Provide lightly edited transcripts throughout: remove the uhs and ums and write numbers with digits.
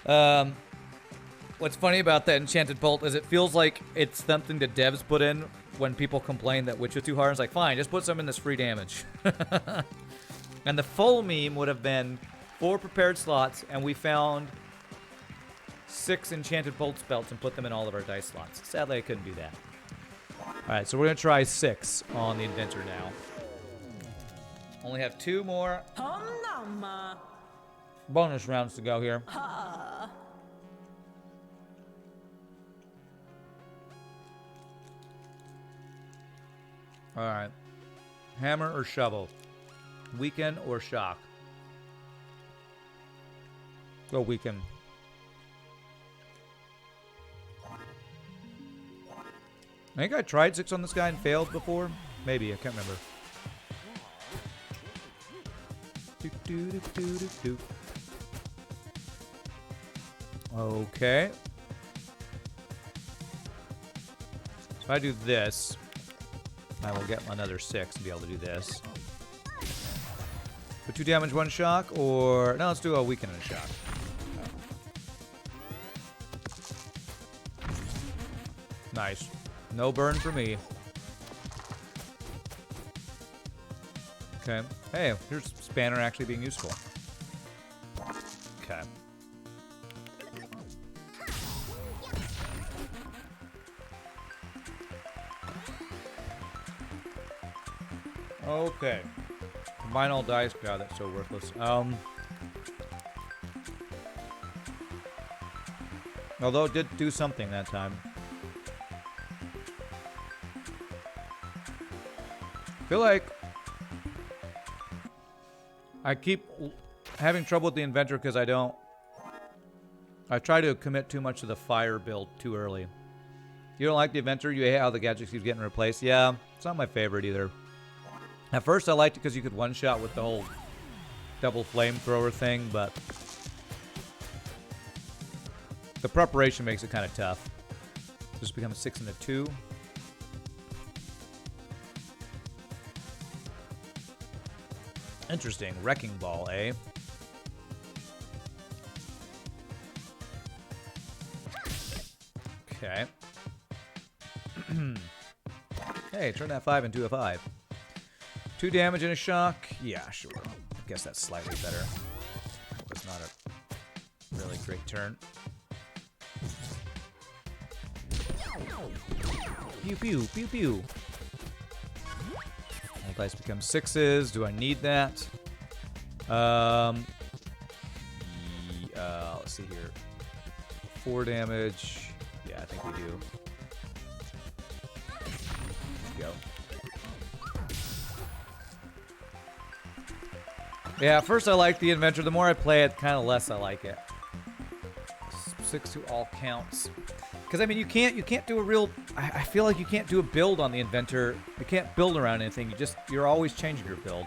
Um, what's funny about that Enchanted Bolt is it feels like it's something that devs put in when people complain that Witch is too hard. It's like, fine, just put some in this free damage. And the full meme would have been 4 prepared slots, and we found 6 Enchanted Bolt spells and put them in all of our dice slots. Sadly, I couldn't do that. Alright, so we're going to try 6 on the Inventor now. Only have 2 more bonus rounds to go here. Alright. Hammer or shovel? Weaken or shock? Go weaken. I think I tried 6 on this guy and failed before. Maybe, I can't remember. Okay. So if I do this, I will get another 6 and be able to do this. For 2 damage, 1 shock, or... No, let's do a weaken and a shock. Nice. No burn for me. Okay. Hey, here's Spanner actually being useful. Okay. Okay. Combine all dice. God, that's so worthless. Although it did do something that time. I feel like I keep having trouble with the Inventor because I try to commit too much to the fire build too early. You don't like the Inventor? You hate how the gadget keeps getting replaced? Yeah, it's not my favorite either. At first I liked it because you could one-shot with the whole double flamethrower thing, but the preparation makes it kind of tough. Just become a 6 and a 2. Interesting. Wrecking Ball, eh? Okay. Hey, turn that 5 into a 5. 2 damage and a shock? Yeah, sure. I guess that's slightly better. It's not a really great turn. Pew, pew, pew, pew. All dice become 6s. Do I need that? Let's see here. 4 damage. Yeah, I think we do. Let's go. Yeah, at first I like the Inventor. The more I play it, kind of less I like it. 6 to all counts. Because, I mean, you can't do a real... I feel like you can't do a build on the Inventor. You can't build around anything. You're always changing your build.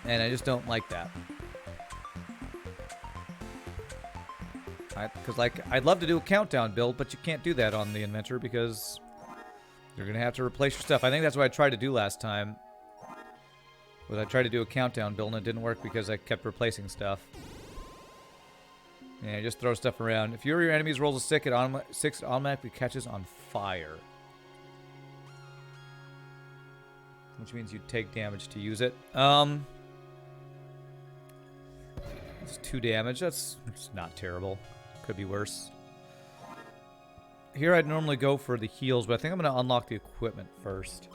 And I just don't like that. Because, like, I'd love to do a countdown build, but you can't do that on the Inventor because you're going to have to replace your stuff. I think that's what I tried to do last time. Was I tried to do a countdown build and it didn't work because I kept replacing stuff. Yeah, just throw stuff around. If your enemies rolls a 6, it automatically catches on fire. Which means you take damage to use it. It's 2 damage. That's not terrible. Could be worse. Here I'd normally go for the heals, but I think I'm going to unlock the equipment first.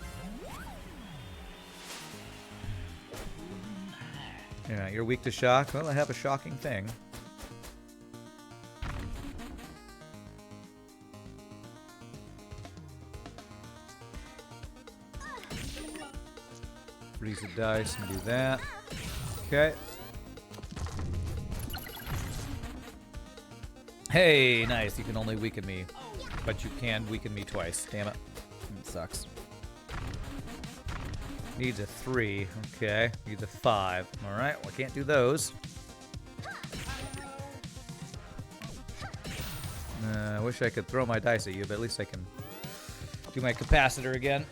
Yeah, you're weak to shock. Well, I have a shocking thing. Freeze the dice and do that. Okay. Hey, nice. You can only weaken me, but you can weaken me twice. Damn it. It sucks. Needs a 3. Okay. Needs a 5. Alright, well, I can't do those. I wish I could throw my dice at you, but at least I can do my capacitor again.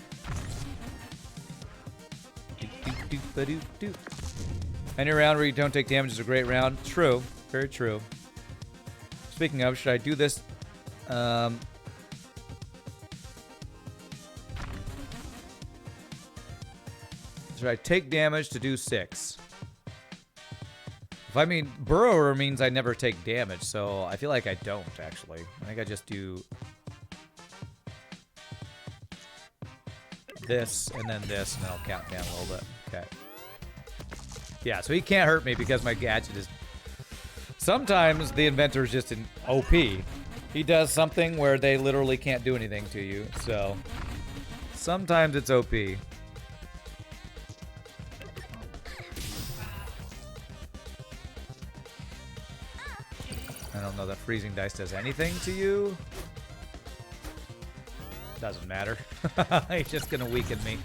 Any round where you don't take damage is a great round. True. Very true. Speaking of, should I do this? Should I take damage to do 6? If I mean burrower means I never take damage, so I feel like I don't actually. I think I just do this and then this, and then I'll count down a little bit. Okay. Yeah, so he can't hurt me because my gadget is. Sometimes the inventor is just an OP. He does something where they literally can't do anything to you. So sometimes it's OP. I don't know that freezing dice does anything to you. Doesn't matter. He's just gonna weaken me.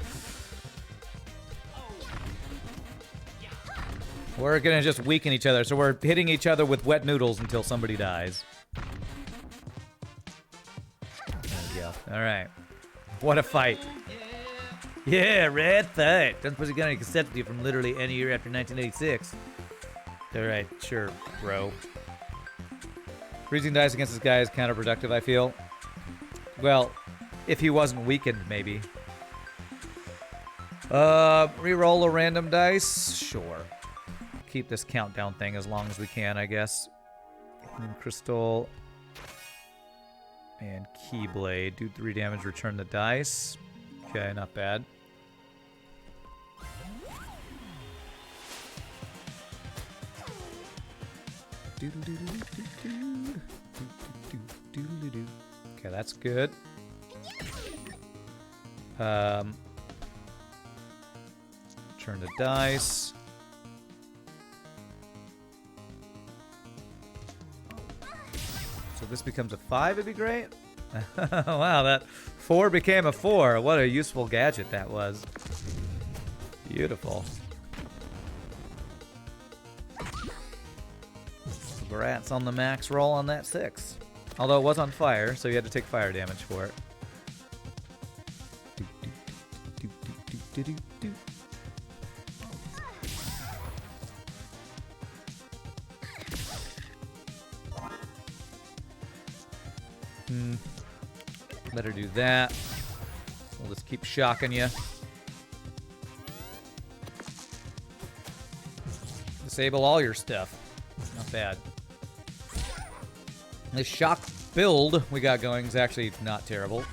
We're gonna just weaken each other, so we're hitting each other with wet noodles until somebody dies. There we go. Alright. What a fight. Yeah, red fight. Don't suppose you got any cassette with you from literally any year after 1986. Alright, sure, bro. Freezing dice against this guy is counterproductive, I feel. Well, if he wasn't weakened, maybe. Reroll a random dice? Sure. Keep this countdown thing as long as we can, I guess. And crystal. And keyblade. Do 3 damage, return the dice. Okay, not bad. Okay, that's good. Turn the dice. So this becomes a 5, it'd be great. Wow, that 4 became a 4. What a useful gadget that was. Beautiful. Congrats on the max roll on that 6. Although it was on fire, so you had to take fire damage for it. Better do that. We'll just keep shocking you. Disable all your stuff. Not bad. This shock build we got going is actually not terrible.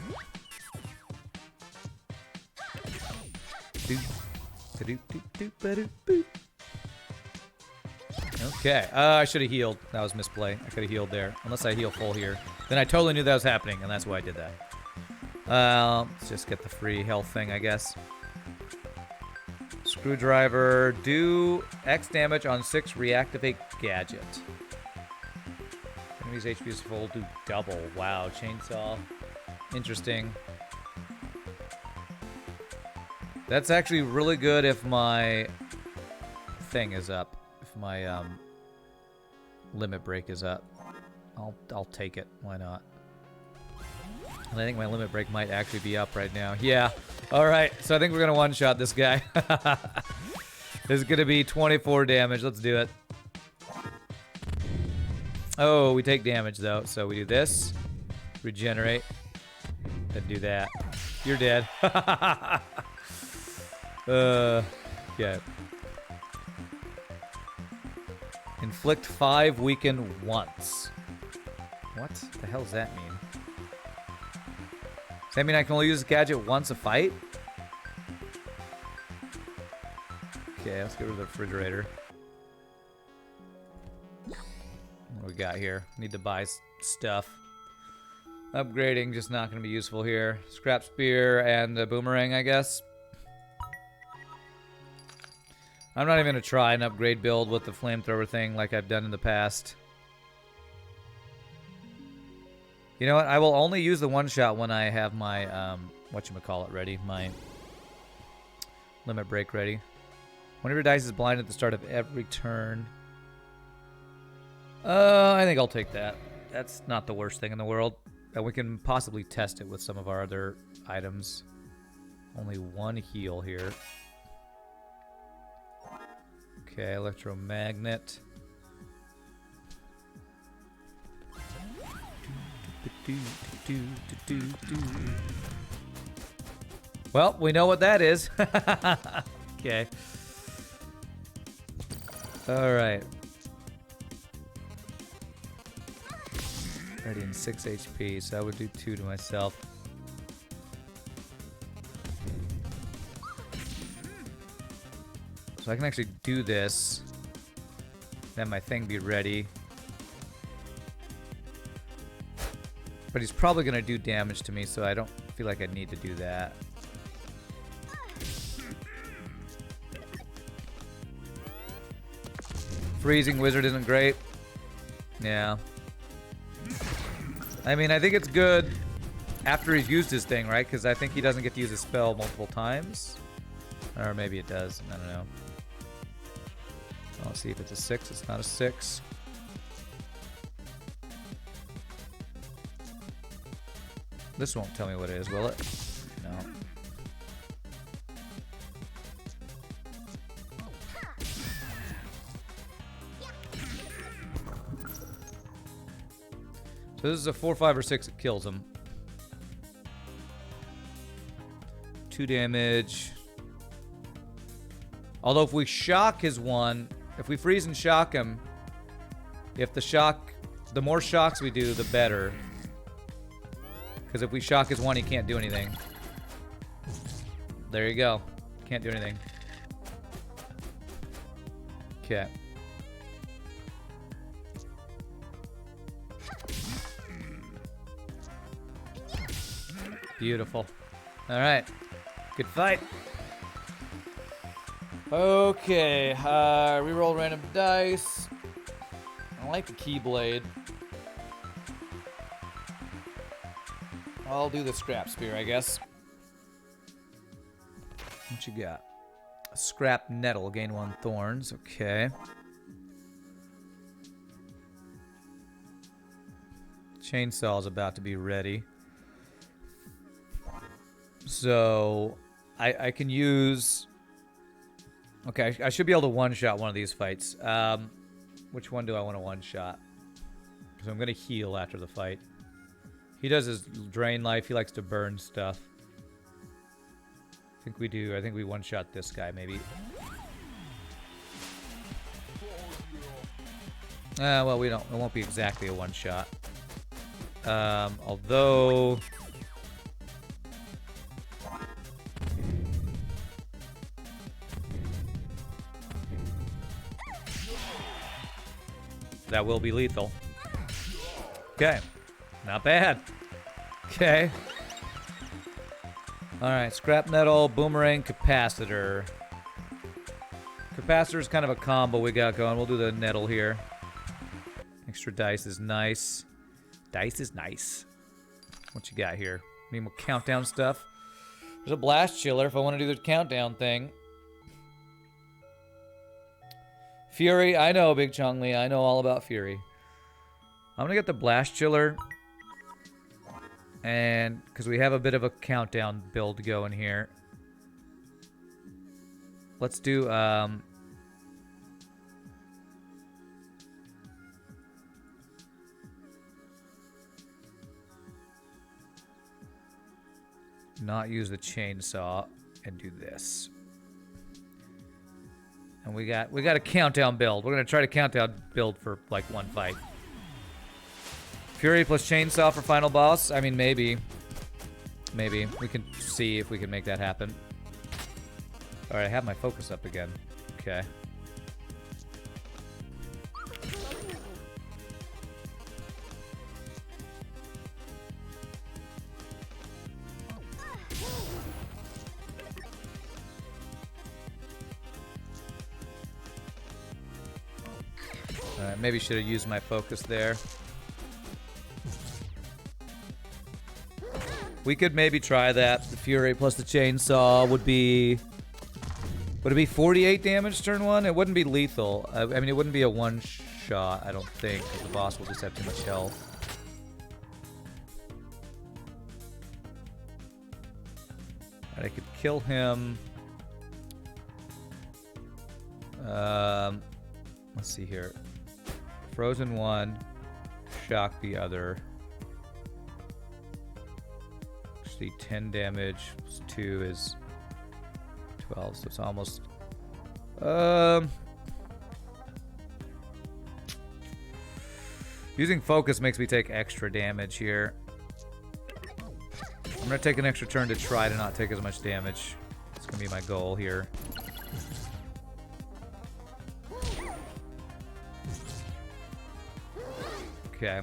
Okay, I should have healed. That was misplay. I could have healed there. Unless I heal full here. Then I totally knew that was happening, and that's why I did that. Let's just get the free health thing, I guess. Screwdriver. Do X damage on 6 reactivate gadget. Enemy's HP is full. Do double. Wow. Chainsaw. Interesting. That's actually really good if my thing is up. If my limit break is up. I'll take it. Why not? And I think my limit break might actually be up right now. Yeah. All right. So I think we're going to one-shot this guy. This is going to be 24 damage. Let's do it. Oh, we take damage, though. So we do this. Regenerate. Then do that. You're dead. Yeah. Inflict 5, weaken once. What the hell does that mean? Does that mean I can only use this gadget once a fight? Okay, let's get rid of the refrigerator. What do we got here? Need to buy stuff. Upgrading, just not going to be useful here. Scrap spear and a boomerang, I guess. I'm not even going to try an upgrade build with the flamethrower thing like I've done in the past. You know what? I will only use the one-shot when I have my, whatchamacallit ready. My limit break ready. One of your dice is blind at the start of every turn. I think I'll take that. That's not the worst thing in the world. And we can possibly test it with some of our other items. Only 1 heal here. Okay, electromagnet. Well, we know what that is. Okay. All right. Already in 6 HP, so I would do 2 to myself. So I can actually do this. Then my thing be ready. But he's probably going to do damage to me, so I don't feel like I need to do that. Freezing Wizard isn't great. Yeah. I mean, I think it's good after he's used his thing, right? Because I think he doesn't get to use his spell multiple times. Or maybe it does. I don't know. Let's see if it's a 6. It's not a 6. This won't tell me what it is, will it? No. So this is a 4, 5, or 6. It kills him. 2 damage. Although if we shock his one, if we freeze and shock him, if the more shocks we do, the better. Because if we shock his one, he can't do anything. There you go. Can't do anything. Okay. Beautiful. All right. Good fight. Okay. Reroll random dice. I like the Keyblade. I'll do the Scrap Spear, I guess. What you got? Scrap Nettle. Gain 1 thorns. Okay. Chainsaw's about to be ready. So, I can use... Okay, I should be able to one-shot one of these fights. Which one do I want to one-shot? So I'm going to heal after the fight. He does his drain life. He likes to burn stuff. I think we do. I think we one-shot this guy, maybe. Well, we don't. It won't be exactly a one-shot. Although... that will be lethal. Okay. Not bad. Okay. Alright, Scrap Nettle, Boomerang, Capacitor. Capacitor is kind of a combo we got going. We'll do the Nettle here. Extra dice is nice. Dice is nice. What you got here? Need more countdown stuff. There's a Blast Chiller if I want to do the countdown thing. Fury, I know, Big Chong-Li. I know all about Fury. I'm going to get the Blast Chiller. And because we have a bit of a countdown build going here. Let's do... not use the chainsaw and do this. And we got a countdown build. We're gonna try to countdown build for like one fight. Fury plus chainsaw for final boss. I mean, maybe we can see if we can make that happen. All right, I have my focus up again. Okay. Alright, maybe should have used my focus there. We could maybe try that. The Fury plus the chainsaw would be... would it be 48 damage turn one? It wouldn't be lethal. I mean, it wouldn't be a one-shot, I don't think, because the boss will just have too much health. And I could kill him... Let's see here. Frozen one, shock the other. Actually, 10 damage plus 2 is 12, so it's almost. Using focus makes me take extra damage here. I'm gonna take an extra turn to try to not take as much damage. It's gonna be my goal here. Okay.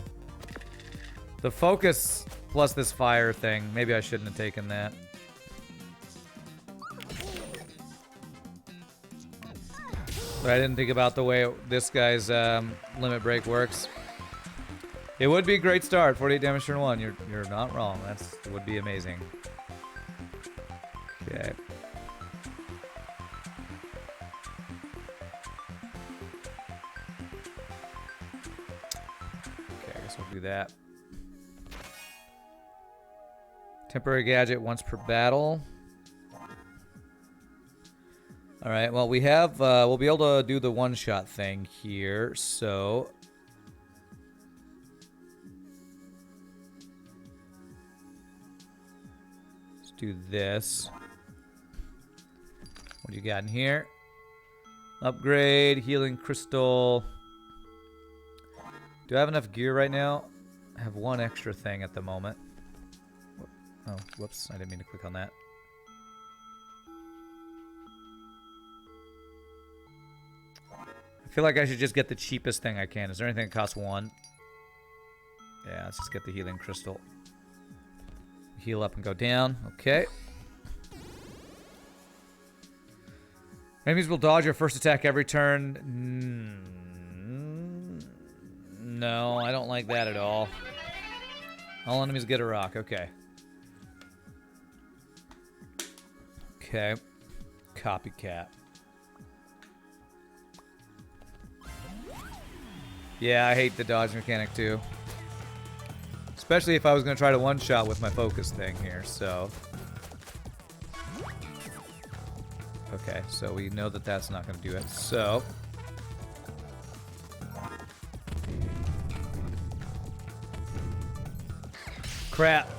The focus plus this fire thing, maybe I shouldn't have taken that. But I didn't think about the way this guy's limit break works. It would be a great start, 48 damage turn 1. You're not wrong. It would be amazing. Okay. Okay, I guess we'll do that. Temporary gadget once per battle. All right. Well, we have. We'll be able to do the one-shot thing here. So. Do this. What do you got in here? Upgrade, healing crystal. Do I have enough gear right now? I have one extra thing at the moment. Oh, whoops. I didn't mean to click on that. I feel like I should just get the cheapest thing I can. Is there anything that costs 1? Yeah, let's just get the healing crystal. Heal up and go down. Okay. Enemies will dodge your first attack every turn. No, I don't like that at all. All enemies get a rock. Okay. Okay. Copycat. Yeah, I hate the dodge mechanic too. Especially if I was going to try to one-shot with my focus thing here, so. Okay, so we know that that's not going to do it, so. Crap.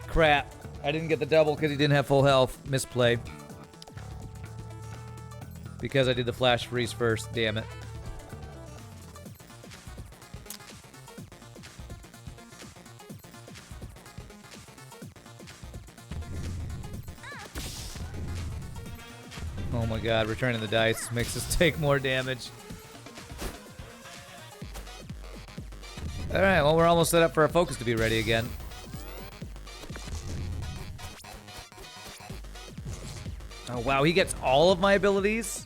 Crap. I didn't get the double because he didn't have full health. Misplay. Because I did the flash freeze first, damn it. Oh my god, returning the dice makes us take more damage. Alright, well we're almost set up for our focus to be ready again. Oh wow, he gets all of my abilities?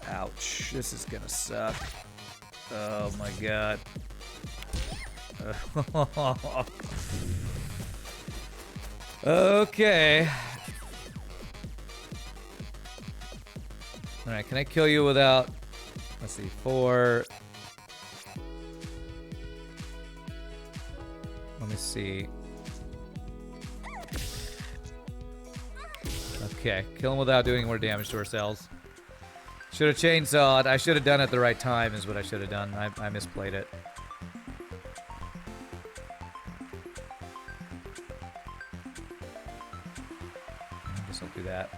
Ouch, this is gonna suck. Oh my god. Okay. Alright, can I kill you without... Let's see, 4... Let me see. Okay, kill him without doing more damage to ourselves. Should have chainsawed. I should have done it at the right time is what I should have done. I misplayed it. I guess I'll do that.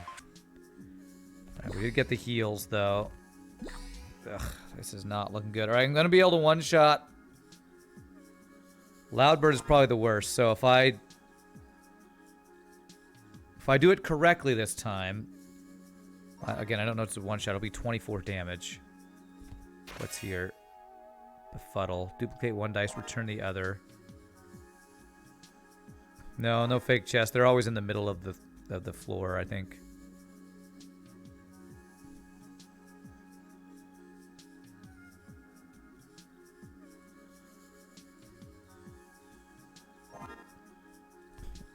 Alright, we did get the heals, though. Ugh, this is not looking good. Alright, I'm going to be able to one-shot. Loudbird is probably the worst, so if I do it correctly this time... Again, I don't know if it's a one-shot. It'll be 24 damage. What's here? Befuddle. Duplicate one dice, return the other. No fake chest. They're always in the middle of the floor, I think.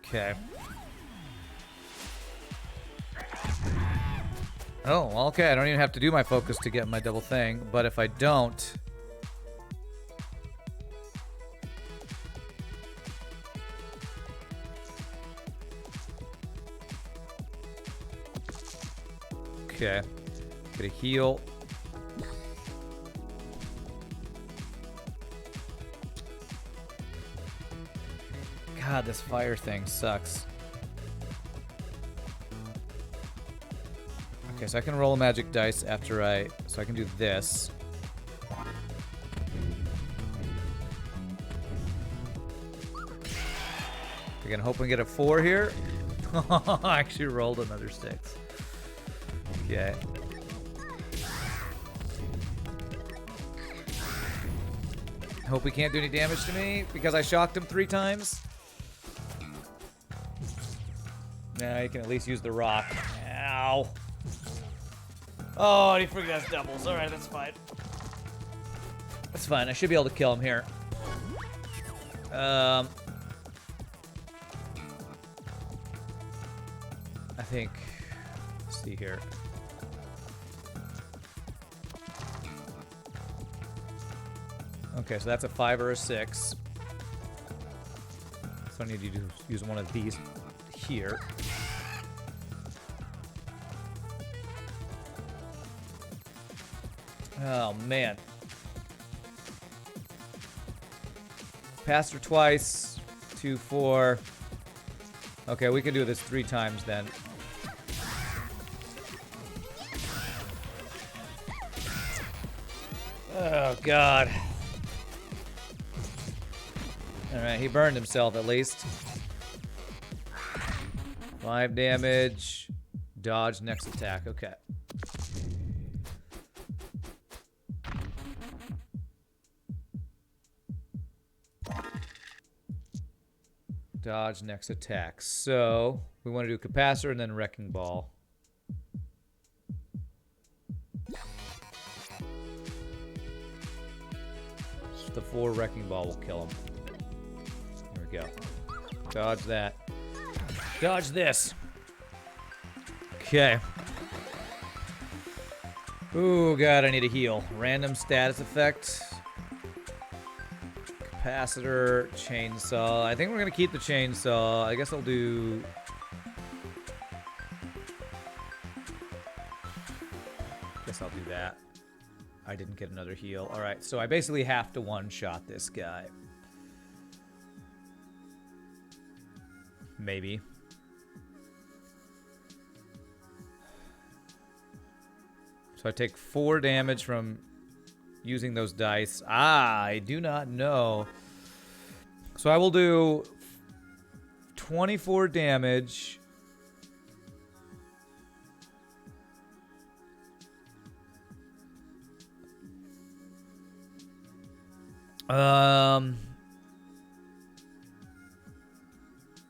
Okay. Oh, well, okay. I don't even have to do my focus to get my double thing, but if I don't... Okay. Get a heal. God, this fire thing sucks. Okay, so I can roll a magic dice after so I can do this. Again, hope we get a 4 here. I actually rolled another 6. Okay. Hope he can't do any damage to me because I shocked him 3 times. Now you can at least use the rock. Ow. Oh, he freaking has doubles. Alright, that's fine. That's fine. I should be able to kill him here. I think... Let's see here. Okay, so that's a 5 or a 6. So I need you to use one of these here. Oh, man. Passed her twice. 2, 4. Okay, we can do this 3 times then. Oh, God. Alright, he burned himself at least. 5 damage. Dodge next attack. Okay. Dodge next attack. So, we want to do Capacitor and then Wrecking Ball. The 4 Wrecking Ball will kill him. There we go. Dodge that. Dodge this. Okay. Ooh, God, I need a heal. Random status effect. Capacitor, chainsaw. I think we're gonna keep the chainsaw. I guess I'll do... Guess I'll do that. I didn't get another heal. Alright, so I basically have to one-shot this guy. Maybe. So I take 4 damage from using those dice. Ah, I do not know. So I will do 24 damage.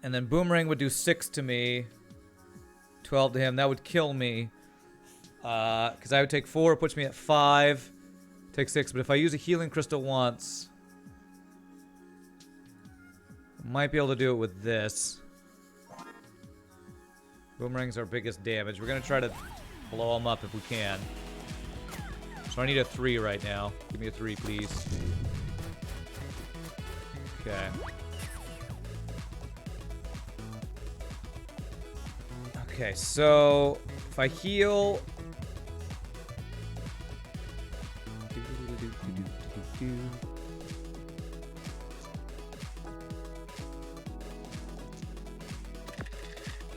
And then Boomerang would do 6 to me. 12 to him. That would kill me. Because I would take 4, it puts me at 5. Take 6, but if I use a healing crystal once, I might be able to do it with this. Boomerang's our biggest damage. We're gonna try to blow him up if we can. So I need a 3 right now. Give me a 3, please. Okay. Okay, so if I heal...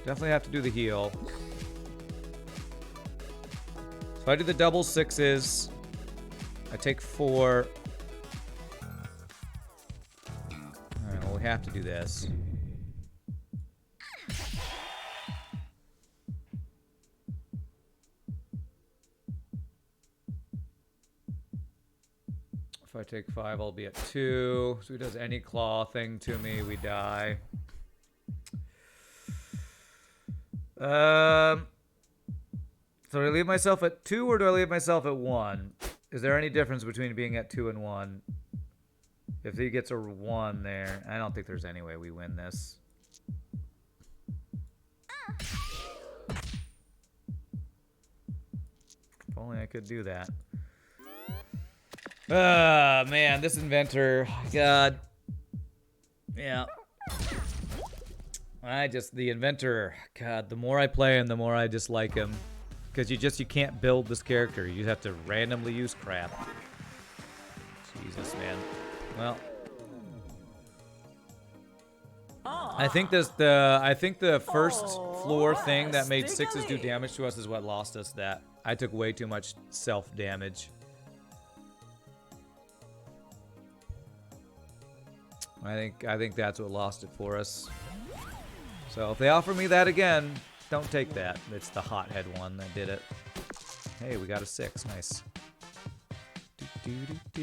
Definitely have to do the heal. So I do the double 6s. I take 4. Alright, well, we have to do this. If I take 5, I'll be at 2. So he does any claw thing to me, we die. So do I leave myself at 2 or do I leave myself at 1? Is there any difference between being at 2 and 1? If he gets a 1 there, I don't think there's any way we win this. If only I could do that. Man, this Inventor, God. Yeah. The Inventor, God, the more I play him, the more I dislike him. Because you can't build this character. You have to randomly use crap. Jesus, man. Well, I think the first floor thing that made 6s do damage to us is what lost us that. I took way too much self-damage. I think that's what lost it for us. So if they offer me that again, don't take that. It's the hothead one that did it. Hey, we got a 6. Nice. If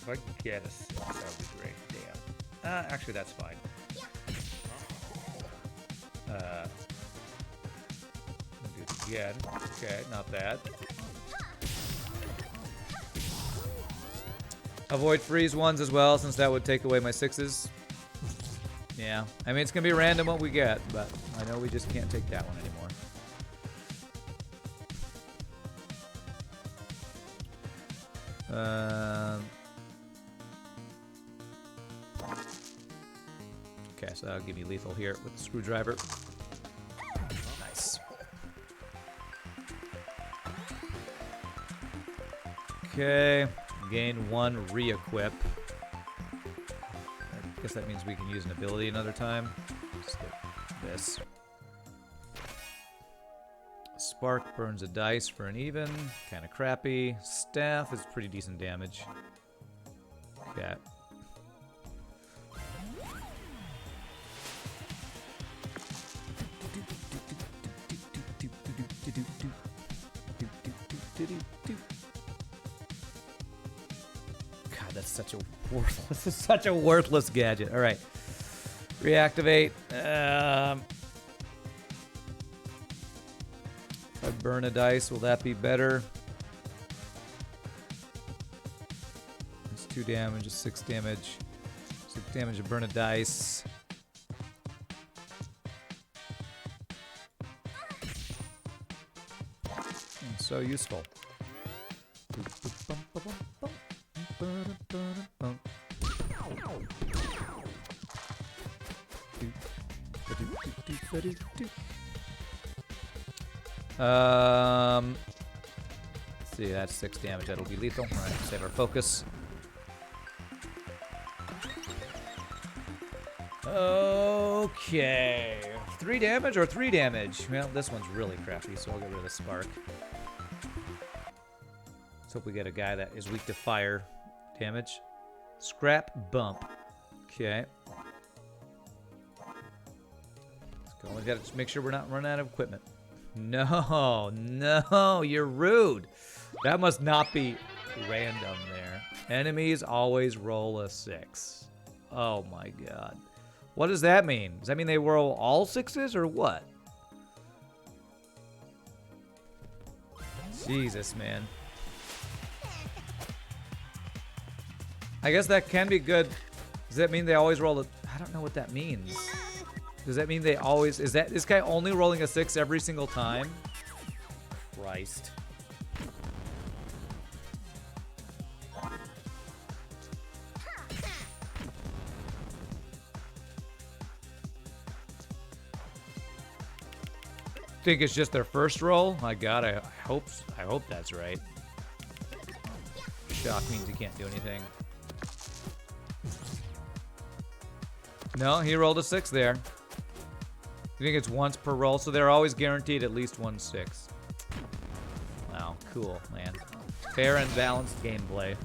I could get a 6, that would be great. Damn. Actually, that's fine. Do it again. Okay, not bad. Avoid freeze ones as well, since that would take away my 6s. Yeah, I mean, it's going to be random what we get, but I know we just can't take that one anymore. Okay, so that'll give me lethal here with the screwdriver. Nice. Okay, gain 1 re-equip. I guess that means we can use an ability another time. Just get this. Spark burns a dice for an even. Kind of crappy. Staff is pretty decent damage. Okay. God, that's such a worthless, such a worthless gadget. All right, reactivate. If I burn a dice, will that be better? It's 2 damage, it's 6 damage. 6 damage to burn a dice. So useful. Let's see, that's 6 damage. That'll be lethal. All right, save our focus. Okay. 3 damage or 3 damage? Well, this one's really crappy, so I'll get rid of the spark. Let's hope we get a guy that is weak to fire damage. Scrap bump. Okay. We gotta just make sure we're not running out of equipment. No, no, you're rude. That must not be random there. Enemies always roll a 6. Oh my god. What does that mean? Does that mean they roll all 6s or what? Jesus, man. I guess that can be good. Does that mean they always roll a... I don't know what that means. Does that mean they always... Is that this guy only rolling a 6 every single time? Christ. Think it's just their first roll? My god, I hope that's right. Shock means he can't do anything. No, he rolled a 6 there. You think it's once per roll, so they're always guaranteed at least 1 6. Wow, cool, man. Fair and balanced gameplay.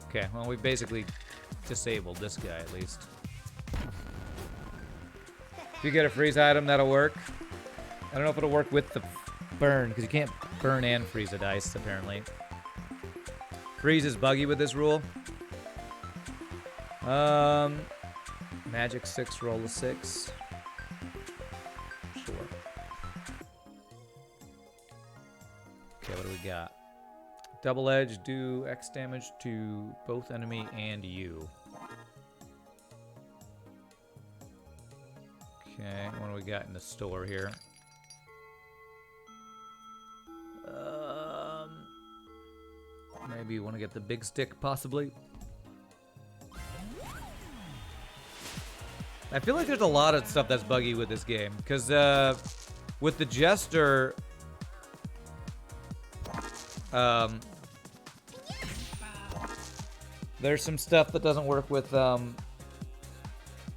Okay, well, we basically disabled this guy at least. If you get a freeze item, that'll work. I don't know if it'll work with the burn, because you can't burn and freeze a dice, apparently. Freeze is buggy with this rule. Magic 6, roll a 6. Sure. Okay, what do we got? Double edge, do X damage to both enemy and you. Okay, what do we got in the store here? Maybe you want to get the big stick, possibly. I feel like there's a lot of stuff that's buggy with this game, because with the Jester, there's some stuff that doesn't work with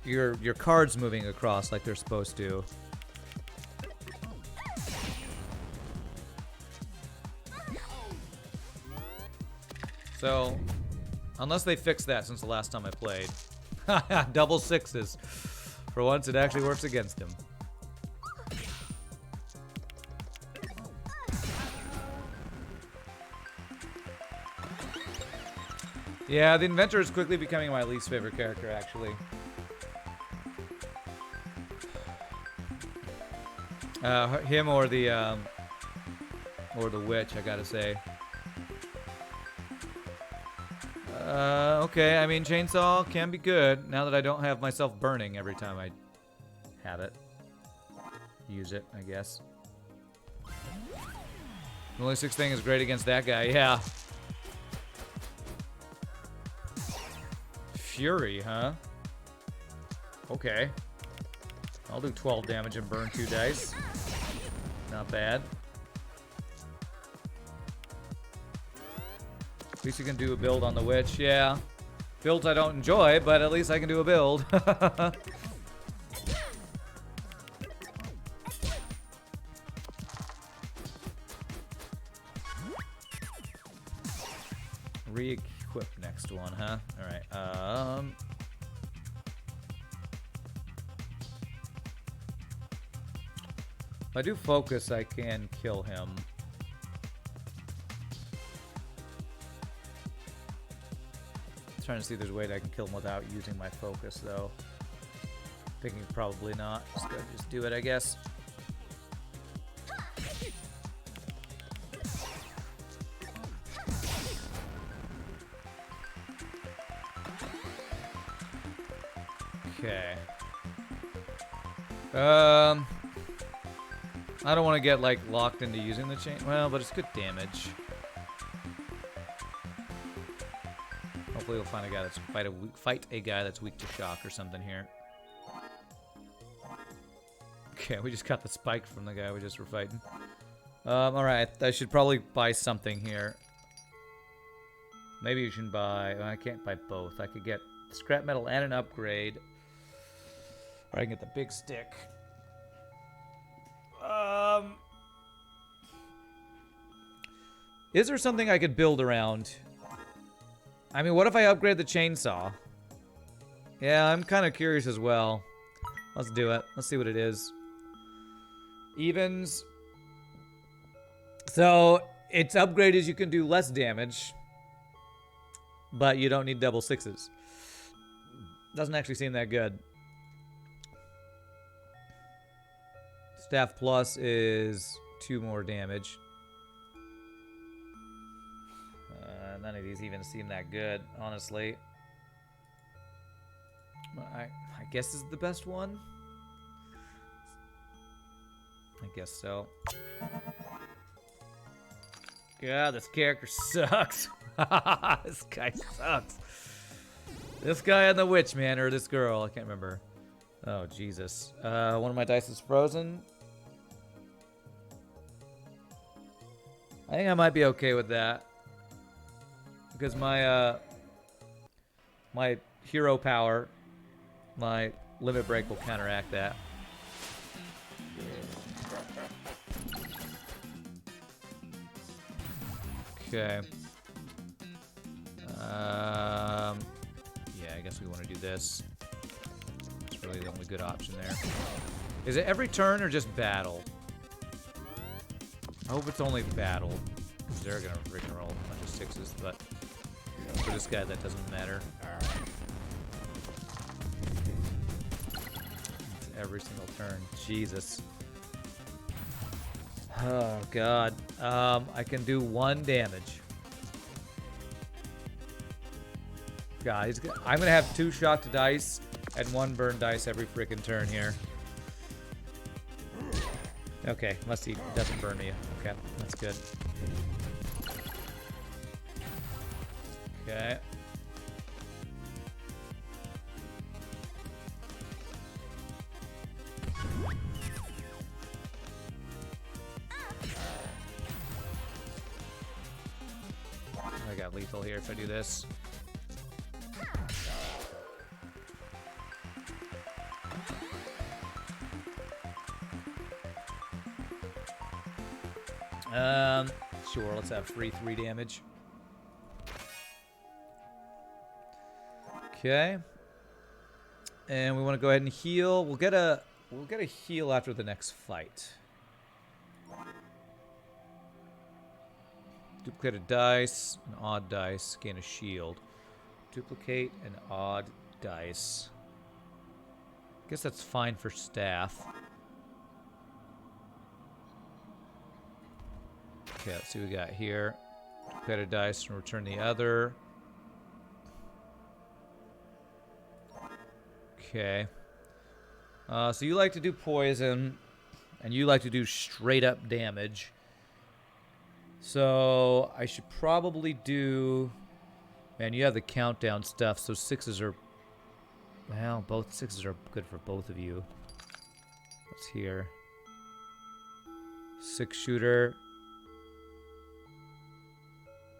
your cards moving across like they're supposed to. So, unless they fix that since the last time I played. Double sixes. For once, it actually works against him. Yeah, the Inventor is quickly becoming my least favorite character, actually. Him or the witch, I gotta say. Okay, I mean, chainsaw can be good now that I don't have myself burning every time I have it. Use it, I guess. The only 6 thing is great against that guy, yeah. Fury, huh? Okay. I'll do 12 damage and burn 2 dice. Not bad. At least you can do a build on the witch, yeah. Builds I don't enjoy, but at least I can do a build. Re-equip next one, huh? Alright, if I do focus, I can kill him. Trying to see if there's a way that I can kill him without using my focus, though. Thinking probably not. Just do it, I guess. Okay. I don't want to get like locked into using the chain. Well, but it's good damage. Hopefully we'll find a guy that's fight a guy that's weak to shock or something here. Okay, we just got the spike from the guy we just were fighting. Alright, I should probably buy something here. Maybe you should buy... I can't buy both. I could get scrap metal and an upgrade. Or I can get the big stick. Is there something I could build around? I mean, what if I upgrade the chainsaw? Yeah, I'm kind of curious as well. Let's do it. Let's see what it is. Evens. So, its upgrade is you can do less damage, but you don't need double sixes. Doesn't actually seem that good. Staff plus is 2 more damage. None of these even seem that good, honestly. I guess this is the best one. I guess so. God, this character sucks. This guy sucks. This guy and the witch, man, or this girl, I can't remember. Oh, Jesus. One of my dice is frozen. I think I might be okay with that. Because my my hero power, my limit break will counteract that. Okay. Yeah, I guess we want to do this. It's really the only good option there. Is it every turn or just battle? I hope it's only battle. Because they're gonna freaking roll a bunch of 6s, but for this guy that doesn't matter. It's every single turn. Jesus. Oh god. I can do 1 damage. God, I'm gonna have 2 shocked dice and 1 burn dice every freaking turn here. Okay, must he doesn't burn me. Okay, that's good. Okay. I got lethal here if I do this. Sure, let's have free 3 damage. Okay. And we want to go ahead and heal. We'll get a heal after the next fight. Duplicate a dice, an odd dice, gain a shield. Duplicate an odd dice. I guess that's fine for staff. Okay, let's see what we got here. Duplicate a dice and return the other. Okay. So you like to do poison, and you like to do straight up damage. So I should probably do... Man, you have the countdown stuff, so 6s are... Well, both 6s are good for both of you. What's here? 6-shooter.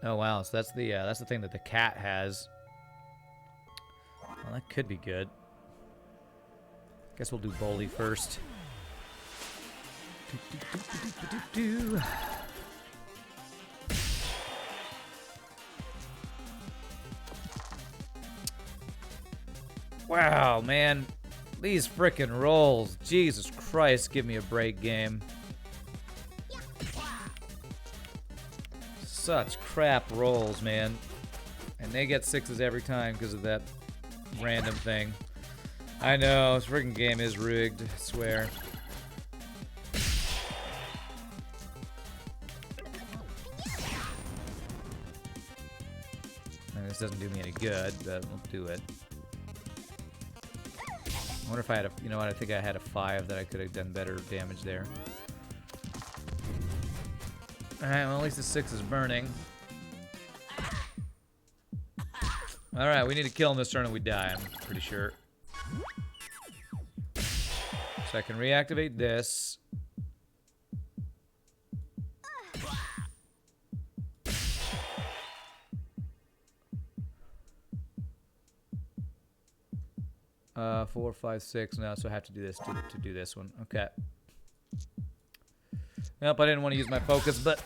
Oh wow, so that's the thing that the cat has. Well, that could be good. Guess we'll do Bully first. Wow, man. These frickin' rolls. Jesus Christ, give me a break, game. Such crap rolls, man. And they get 6s every time because of that random thing. I know, this freaking game is rigged, I swear. And this doesn't do me any good, but we'll do it. I wonder if I had a, you know what, I think I had a 5 that I could have done better damage there. Alright, well at least the 6 is burning. Alright, we need to kill him this turn and we die, I'm pretty sure. So I can reactivate this. Four, 5, 6. No, so I have to do this to do this one. Okay. Nope, I didn't want to use my focus, but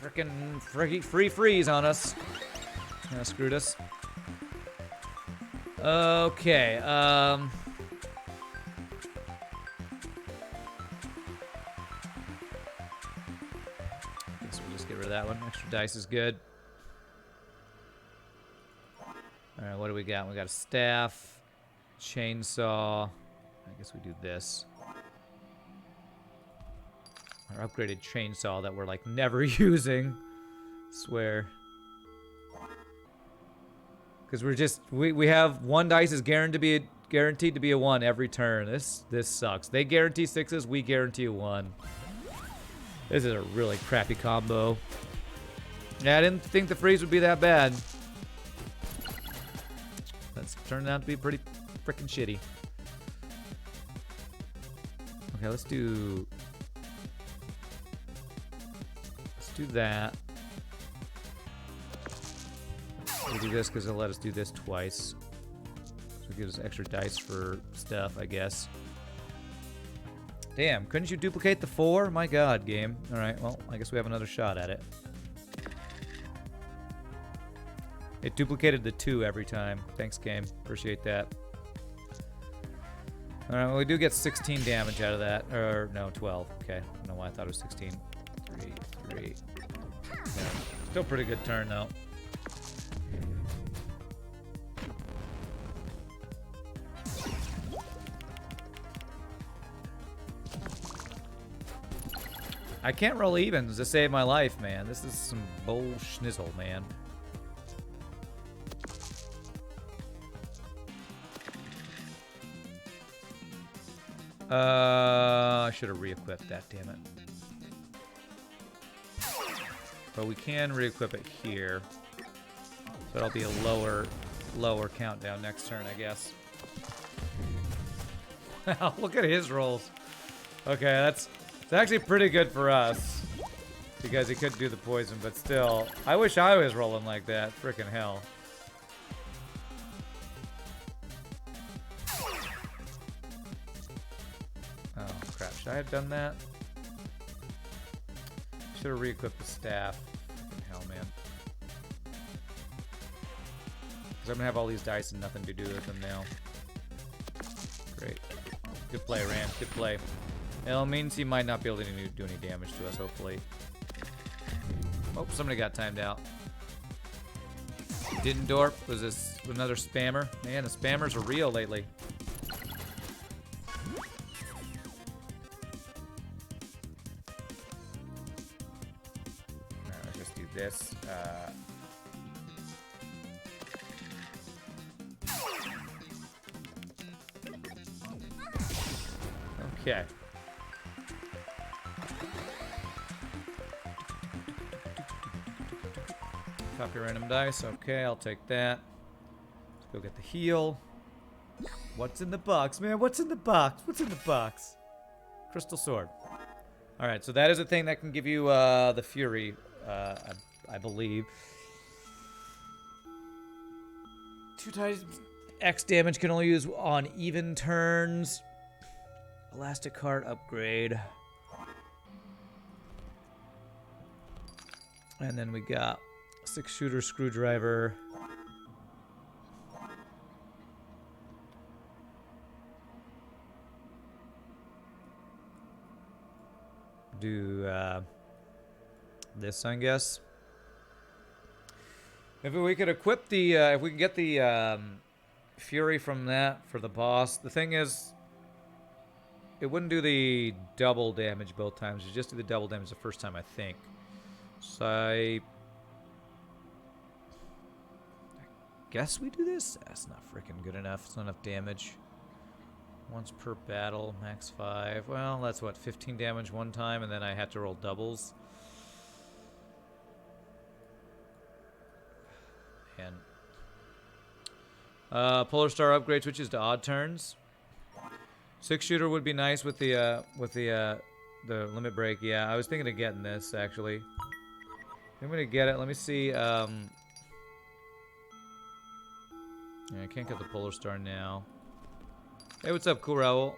frickin' free freeze on us. That screwed us. Okay, guess we'll just get rid of that one. Extra dice is good. Alright, what do we got? We got a staff, chainsaw. I guess we do this. Our upgraded chainsaw that we're like never using. Swear. Because we're just we have 1 dice is guaranteed to be a 1 every turn. This sucks. They guarantee 6s, we guarantee a 1. This is a really crappy combo. Yeah, I didn't think the freeze would be that bad. That's turned out to be pretty freaking shitty. Okay, let's do that. We'll do this because it'll let us do this twice. So it gives us extra dice for stuff, I guess. Damn, couldn't you duplicate the 4? My god, game. Alright, well, I guess we have another shot at it. It duplicated the 2 every time. Thanks, game. Appreciate that. Alright, well, we do get 16 damage out of that. Or, no, 12. Okay. I don't know why I thought it was 16. 3. Yeah. Still pretty good turn, though. I can't roll evens to save my life, man. This is some bull schnizzle, man. I should have re-equipped that, damn it. But we can re-equip it here. So it'll be a lower countdown next turn, I guess. Wow, look at his rolls. Okay, it's actually pretty good for us. Because he couldn't do the poison, but still. I wish I was rolling like that. Frickin' hell. Oh, crap. Should I have done that? Should have re-equipped the staff. Frickin' hell, man. Because I'm going to have all these dice and nothing to do with them now. Great. Good play, Rand. Good play. It means he might not be able to do any damage to us, hopefully. Oh, somebody got timed out. Didn't Dorp? Was this another spammer? Man, the spammers are real lately. Alright, let's just do this. Okay. Copy random dice. Okay, I'll take that. Let's go get the heal. What's in the box, man? What's in the box? What's in the box? Crystal sword. Alright, so that is a thing that can give you the fury, I believe. 2 times X damage can only use on even turns. Elastic cart upgrade. And then we got 6-shooter screwdriver. Do this, I guess. If we could equip the, if we can get the fury from that for the boss. The thing is, it wouldn't do the double damage both times. It just do the double damage the first time, I think. So I guess we do this? That's not freaking good enough. It's not enough damage. Once per battle, max 5. Well, that's what, 15 damage one time, and then I had to roll doubles. And Polar Star upgrade switches to odd turns. 6-shooter would be nice with the limit break. Yeah, I was thinking of getting this actually. I'm gonna get it. Let me see. Yeah, I can't get the Polar Star now. Hey, what's up, Cool Raoul?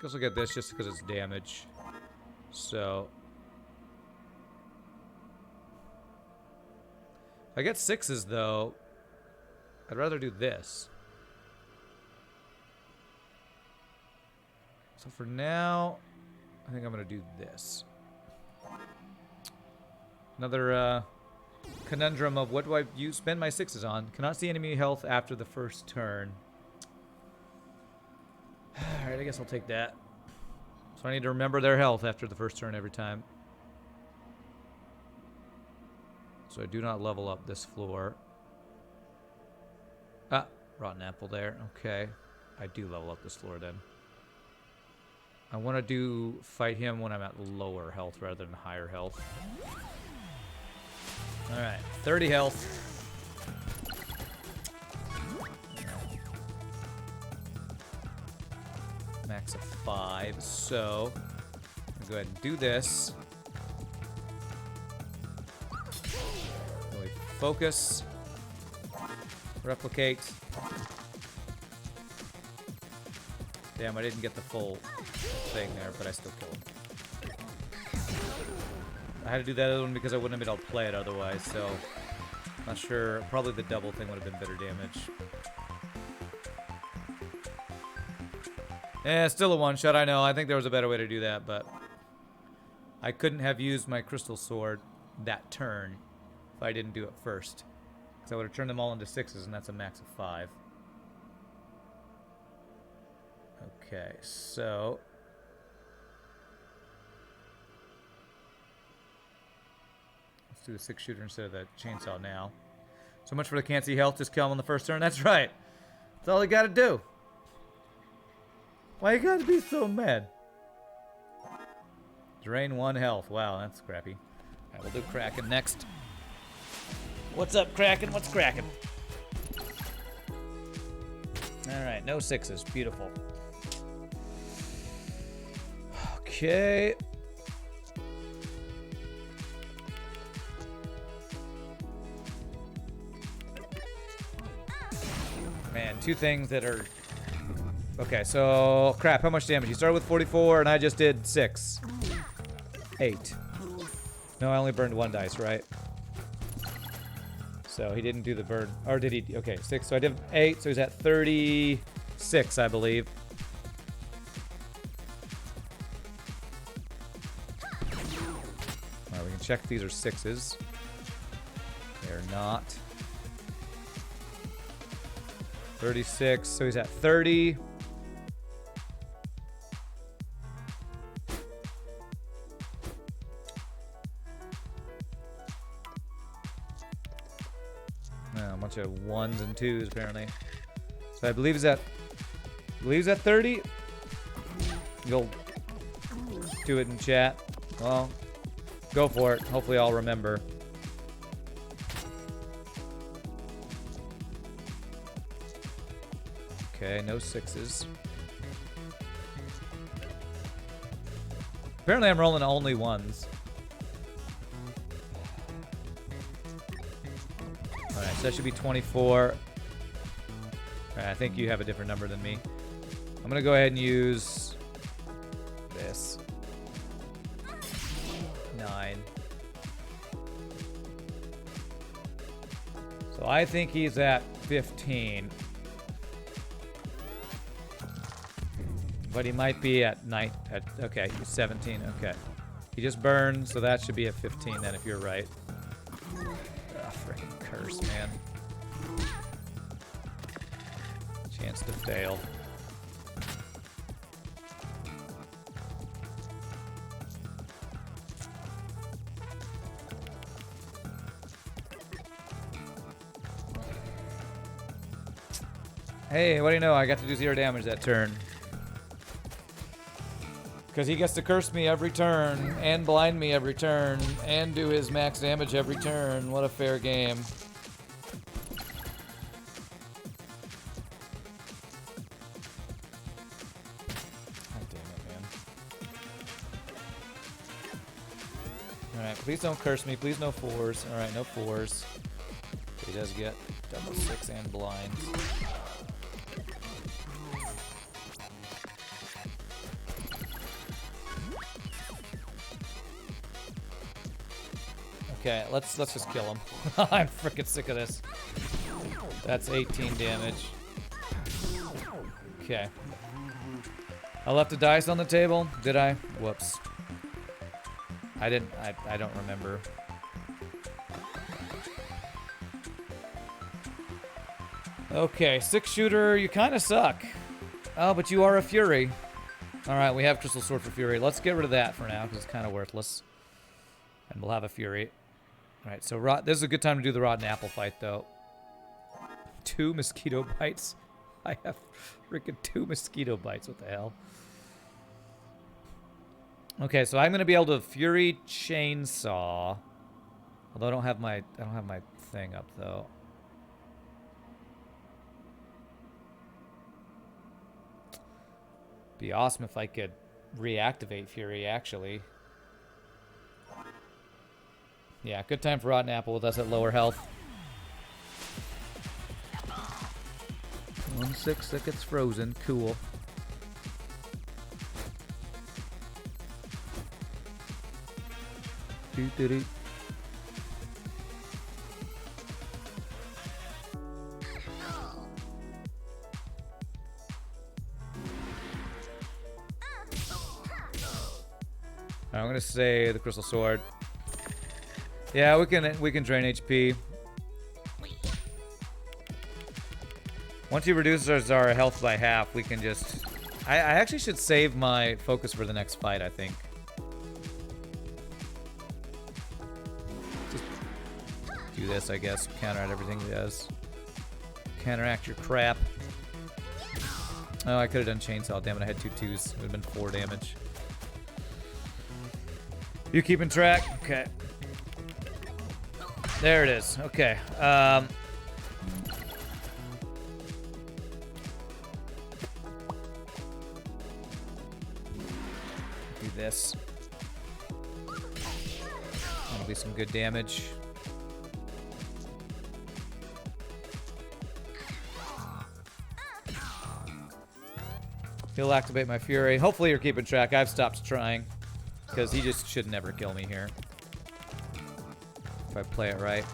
Guess I'll get this just because it's damage. So if I get 6s though, I'd rather do this. So for now, I think I'm gonna do this. Another conundrum of what do I spend my 6s on? Cannot see enemy health after the first turn. Alright, I guess I'll take that. So I need to remember their health after the first turn every time. So I do not level up this floor. Ah, rotten apple there. Okay. I do level up this floor then. I want to fight him when I'm at lower health rather than higher health. Alright, 30 health. Max of 5, so I'll go ahead and do this. Really focus. Replicate. Damn, I didn't get the full thing there, but I still killed him. I had to do that other one because I wouldn't have been able to play it otherwise, so not sure. Probably the double thing would have been better damage. Yeah, still a one-shot, I know. I think there was a better way to do that, but I couldn't have used my crystal sword that turn if I didn't do it first. Because I would have turned them all into 6s, and that's a max of 5. Okay, so let's do a 6-shooter instead of the chainsaw now. So much for the can't see health, just kill him on the first turn. That's right. That's all you gotta do. Why you gotta be so mad? Drain 1 health. Wow, that's crappy. Alright, we'll do Kraken next. What's up, Kraken? What's Kraken? Alright, no 6s. Beautiful. Okay. Man, 2 things that are... Okay, so... Crap, how much damage? He started with 44, and I just did 6. 8. No, I only burned 1 dice, right? So he didn't do the burn. Or did he? Okay, 6. So I did 8, so he's at 36, I believe. Alright, we can check if these are 6s. They're not. 36, so he's at 30. No, a bunch of 1s and 2s apparently. So I believe he's at 30. You'll do it in chat. Well, go for it. Hopefully I'll remember. Okay, no 6s. Apparently I'm rolling only 1s. Alright, so that should be 24. Alright, I think you have a different number than me. I'm gonna go ahead and use this. 9. So I think he's at 15. But he might be at okay, he's 17, okay. He just burned, so that should be at 15 then if you're right. Ah, freaking curse, man. Chance to fail. Hey, what do you know? I got to do 0 damage that turn. Because he gets to curse me every turn, and blind me every turn, and do his max damage every turn. What a fair game. God damn it, man. Alright, please don't curse me. Please no 4s. Alright, no 4s. He does get double 6 and blinds. Okay, let's just kill him. I'm freaking sick of this. That's 18 damage. Okay. I left a dice on the table. Did I? Whoops. I didn't. I don't remember. Okay, 6-shooter. You kind of suck. Oh, but you are a Fury. All right, we have Crystal Sword for Fury. Let's get rid of that for now because it's kind of worthless. And we'll have a Fury. Alright, so this is a good time to do the rotten apple fight, though. 2 mosquito bites? I have freaking 2 mosquito bites. What the hell? Okay, so I'm going to be able to Fury Chainsaw. Although I don't have my thing up, though. Be awesome if I could reactivate Fury, actually. Yeah, good time for Rotten Apple with us at lower health. 1/6 that gets frozen. Cool. Doo-doo-doo. I'm gonna say the Crystal Sword. Yeah, we can drain HP. Once he reduces our health by half, we can just... I actually should save my focus for the next fight, I think. Just do this, I guess. Counteract everything he does. Counteract your crap. Oh, I could have done Chainsaw. Damn it, I had 2 2s. It would have been 4 damage. You keeping track? Okay. There it is. Okay. Do this. That'll be some good damage. He'll activate my Fury. Hopefully you're keeping track. I've stopped trying. Because he just should never kill me here. If I play it right.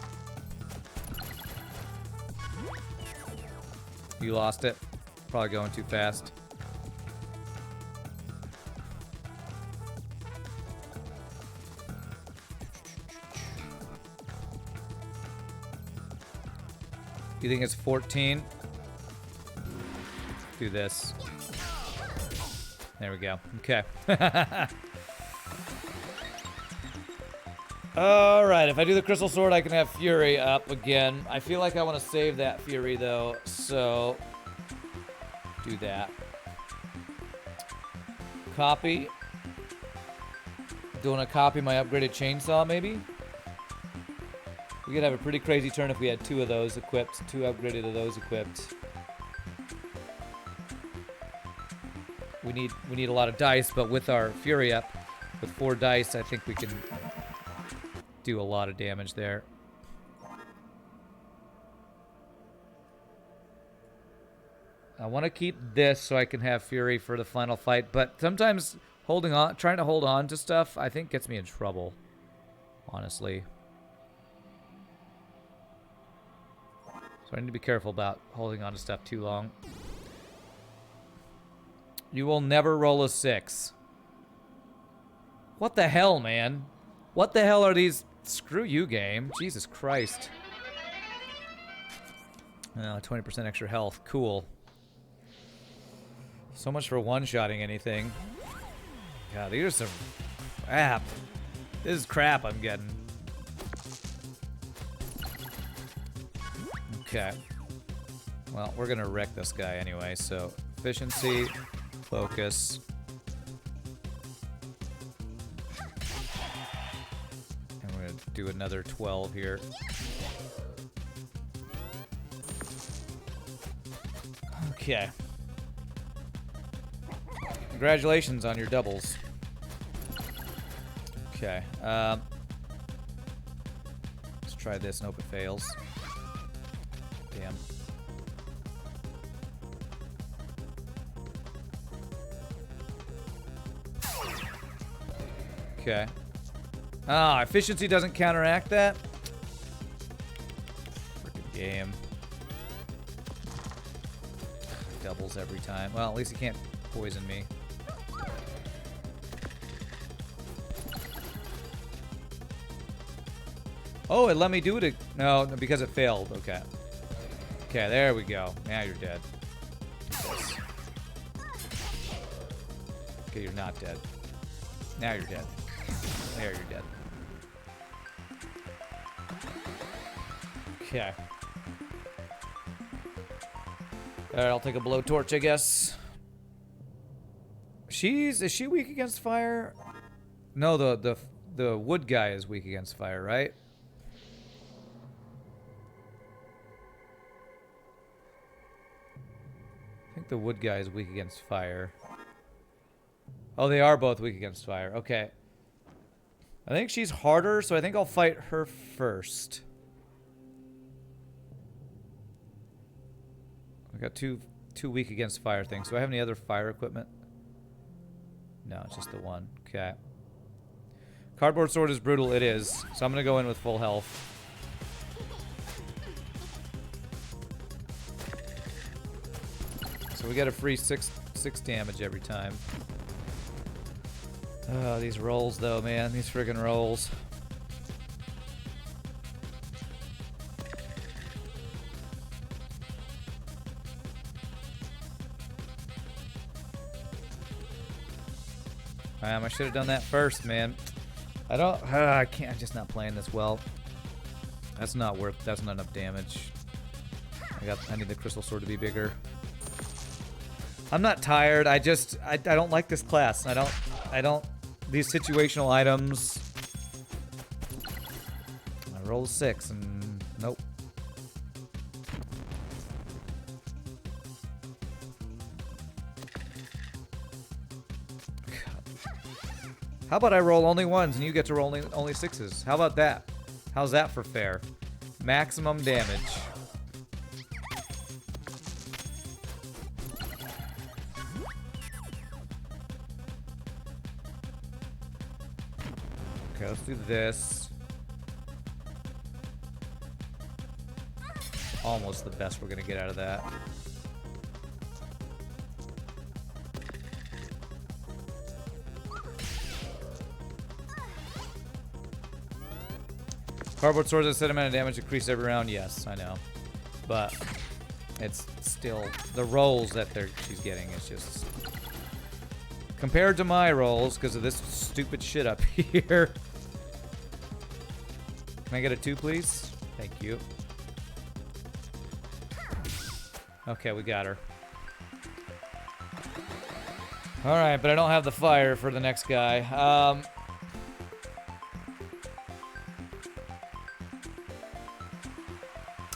You lost it. Probably going too fast. You think it's 14? Do this. There we go. Okay. Alright, if I do the Crystal Sword, I can have Fury up again. I feel like I want to save that Fury, though, so... do that. Copy. Do you want to copy my upgraded chainsaw, maybe? We could have a pretty crazy turn if we had 2 of those equipped. 2 upgraded of those equipped. We need a lot of dice, but with our Fury up, with 4 dice, I think we can do a lot of damage there. I want to keep this so I can have Fury for the final fight, but sometimes trying to hold on to stuff, I think gets me in trouble, honestly. So I need to be careful about holding on to stuff too long. You will never roll a 6. What the hell, man? What the hell are these? Screw you, game. Jesus Christ. 20% extra health. Cool. So much for one-shotting anything. God, these are some crap. This is crap I'm getting. Okay. Well, we're gonna wreck this guy anyway, so efficiency, focus. And we're gonna do another 12 here. Okay. Congratulations on your doubles. Okay. Let's try this and hope it fails. Damn. Okay. Ah, efficiency doesn't counteract that? Freaking game. Doubles every time. Well, at least he can't poison me. Oh, it let me do it. No, because it failed. Okay. Okay, there we go. Now you're dead. Do this. Okay, you're not dead. Now you're dead. There, you're dead. Okay. Alright, I'll take a blowtorch, I guess. Is she weak against fire? No, the wood guy is weak against fire, right? I think the wood guy is weak against fire. Oh, they are both weak against fire. Okay. I think she's harder, so I think I'll fight her first. I got two weak against fire things. Do I have any other fire equipment? No, it's just the one. Okay. Cardboard sword is brutal. It is. So I'm going to go in with full health. So we get a free 6 damage every time. Oh, these rolls, though, man. These friggin' rolls. I should have done that first, man. I can't. I'm just not playing this well. That's not enough damage. I need the crystal sword to be bigger. I'm not tired. I don't like this class. I don't. These situational items Roll 6 and nope. How about I roll only 1s and you get to roll only 6s? How about that? How's that for fair? Maximum damage. Okay, let's do this. Almost the best we're gonna get out of that. Cardboard swords a set amount of damage increase every round. Yes, I know, but it's still the rolls that she's getting is just compared to my rolls because of this stupid shit up here. Can I get a 2, please? Thank you. Okay, we got her. All right, but I don't have the fire for the next guy.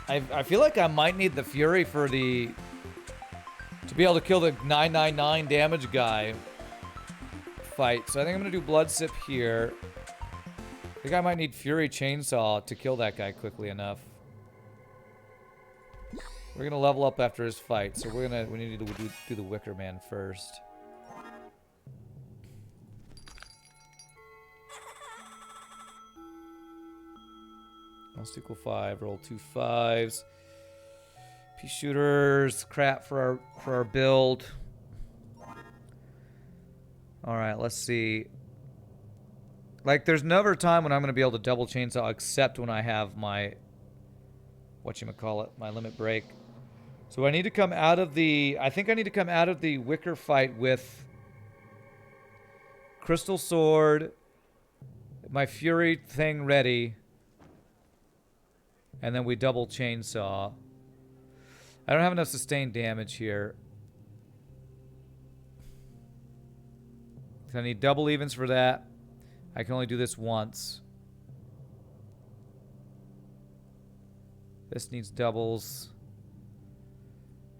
I feel like I might need the Fury for to be able to kill the 999 damage guy fight. So I think I'm gonna do Blood Sip here. I think I might need Fury Chainsaw to kill that guy quickly enough. We're gonna level up after his fight, so we need to do the Wicker Man first. Must equal 5. Roll 2 5s. Pea shooters, crap for our build. All right, let's see. Like, there's never a time when I'm gonna be able to double chainsaw except when I have my whatchamacallit, my limit break. So I need to come out of the. I think I need to come out of the Wicker fight with Crystal Sword, my Fury thing ready. And then we double chainsaw. I don't have enough sustained damage here. I need double evens for that. I can only do this once. This needs doubles.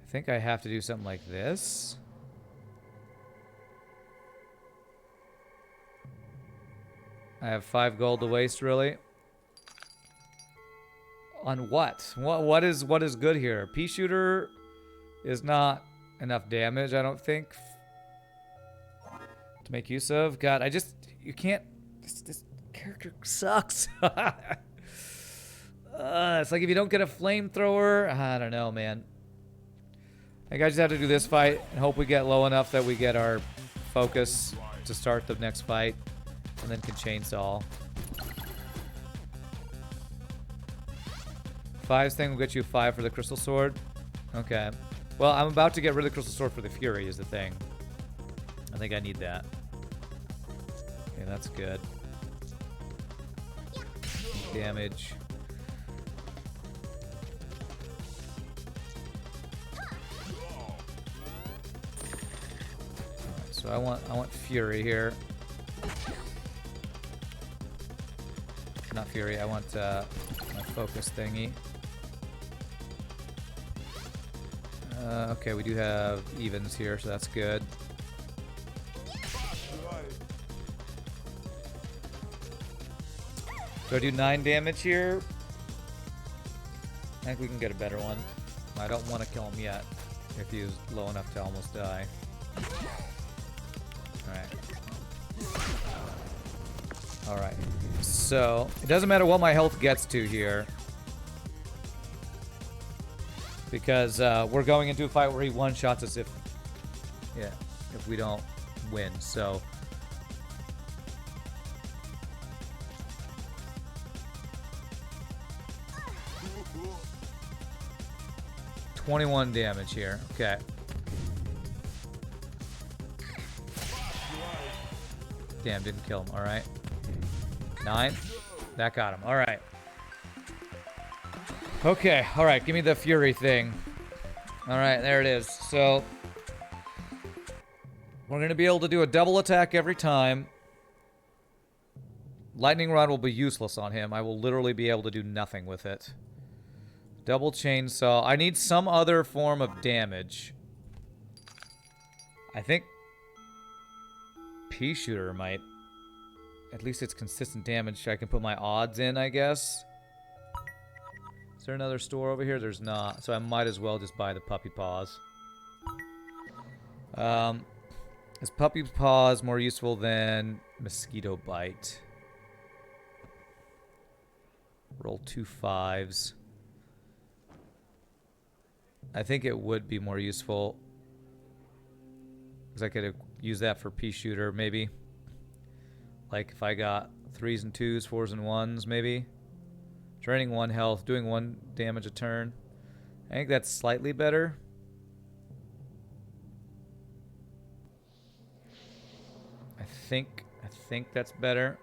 I think I have to do something like this. I have 5 gold to waste, really. On what? What is good here? Pea shooter is not enough damage, I don't think, to make use of. God, you can't. This character sucks. It's like if you don't get a flamethrower, I don't know, man. I think I just have to do this fight and hope we get low enough that we get our focus to start the next fight, and then can chainsaw. 5's thing will get you 5 for the Crystal Sword. Okay. Well, I'm about to get rid of the Crystal Sword for the Fury is the thing. I think I need that. Okay, that's good. Damage. Alright, so I want Fury here. Not Fury, I want my focus thingy. Okay, we do have evens here, so that's good. Do I do 9 damage here? I think we can get a better one. I don't want to kill him yet, if he's low enough to almost die. Alright. So, it doesn't matter what my health gets to here. Because we're going into a fight where he one-shots us if we don't win. So 21 damage here. Okay. Damn, didn't kill him. All right. 9. That got him. All right. Okay. All right. Give me the Fury thing. All right. There it is. So we're going to be able to do a double attack every time. Lightning Rod will be useless on him. I will literally be able to do nothing with it. Double Chainsaw. I need some other form of damage. I think Pea Shooter might. At least it's consistent damage. I can put my odds in, I guess. Is there another store over here? There's not. So I might as well just buy the Puppy Paws. Is Puppy Paws more useful than Mosquito Bite? Roll 2 5s. I think it would be more useful. Because I could use that for Pea Shooter, maybe. Like if I got 3s and 2s, 4s and 1s, maybe. Draining 1 health, doing 1 damage a turn. I think that's slightly better. I think that's better.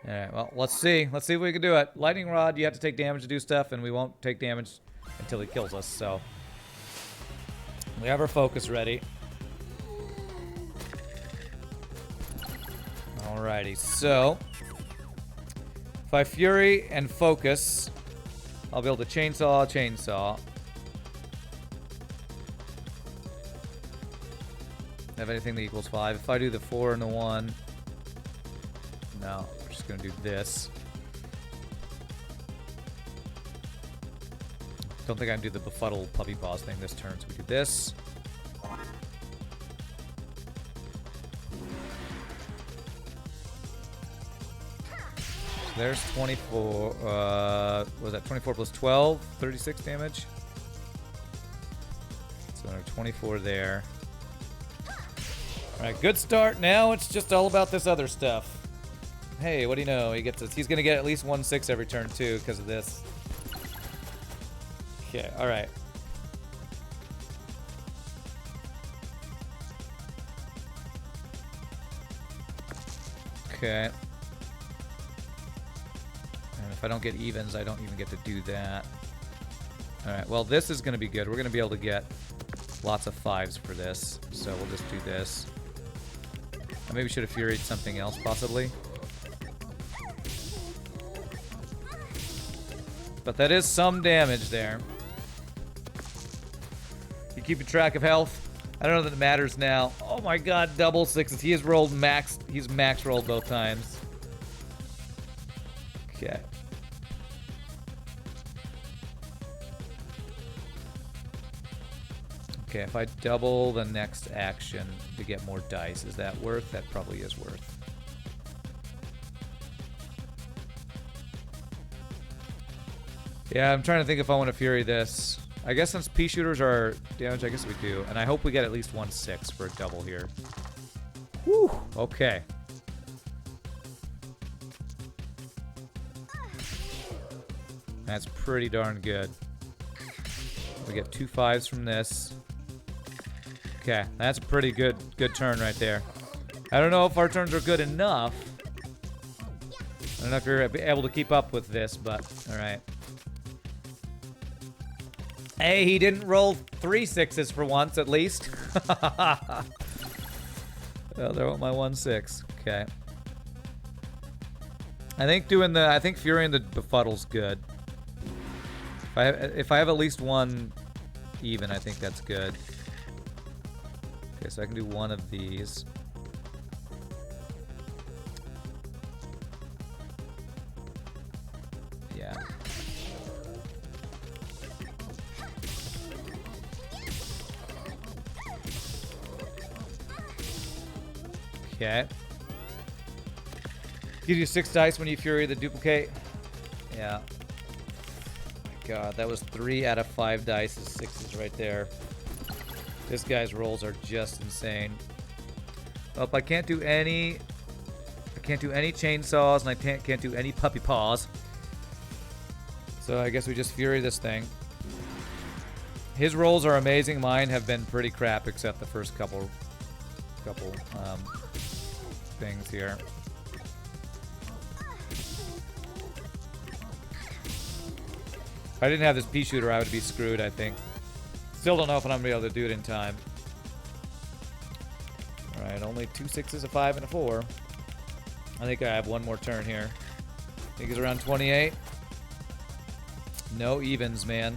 Alright, well, let's see. Let's see if we can do it. Lightning Rod, you have to take damage to do stuff, and we won't take damage until he kills us, so. We have our focus ready. Alrighty, so. If I Fury and Focus, I'll be able to Chainsaw. Have anything that equals 5. If I do the 4 and the 1, no, we're just gonna do this. Don't think I can do the Befuddle Puppy Paws thing this turn, so we do this. So there's 24. What was that 24 plus 12? 36 damage. So there's 24 there. Alright, good start. Now it's just all about this other stuff. Hey, what do you know? He's gonna get at least 1/6 every turn too because of this. Okay, alright. Okay. And if I don't get evens, I don't even get to do that. Alright, well this is gonna be good. We're gonna be able to get lots of 5s for this. So we'll just do this. I maybe should have Furied something else, possibly. But that is some damage there. You keeping track of health? I don't know that it matters now. Oh my god, double 6s. He has rolled max. He's max rolled both times. Okay. Okay, if I double the next action to get more dice, is that worth? That probably is worth. Yeah, I'm trying to think if I want to Fury this. I guess since Pea Shooters are damage, I guess we do. And I hope we get at least 1/6 for a double here. Whew, okay. That's pretty darn good. We get 2 5s from this. Okay, that's a pretty good turn right there. I don't know if our turns are good enough. I don't know if you're able to keep up with this, but alright. Hey, he didn't roll 3 6s for once, at least. Well, there went my 1/6. Okay. I think Fury and the Befuddle's good. If I have at least 1 even, I think that's good. Okay, so I can do 1 of these. Yeah. Okay. Gives you 6 dice when you Fury the duplicate. Yeah. Oh my god, that was 3 out of 5 dice is 6s right there. This guy's rolls are just insane. Well, I can't do any chainsaws, and I can't do any puppy paws. So I guess we just Fury this thing. His rolls are amazing. Mine have been pretty crap, except the first couple things here. If I didn't have this Pea Shooter, I would be screwed, I think. Still don't know if I'm going to be able to do it in time. Alright, Alright, only 2 6s, a 5, and a 4. I think I have one more turn here. I think it's around 28. No evens, man.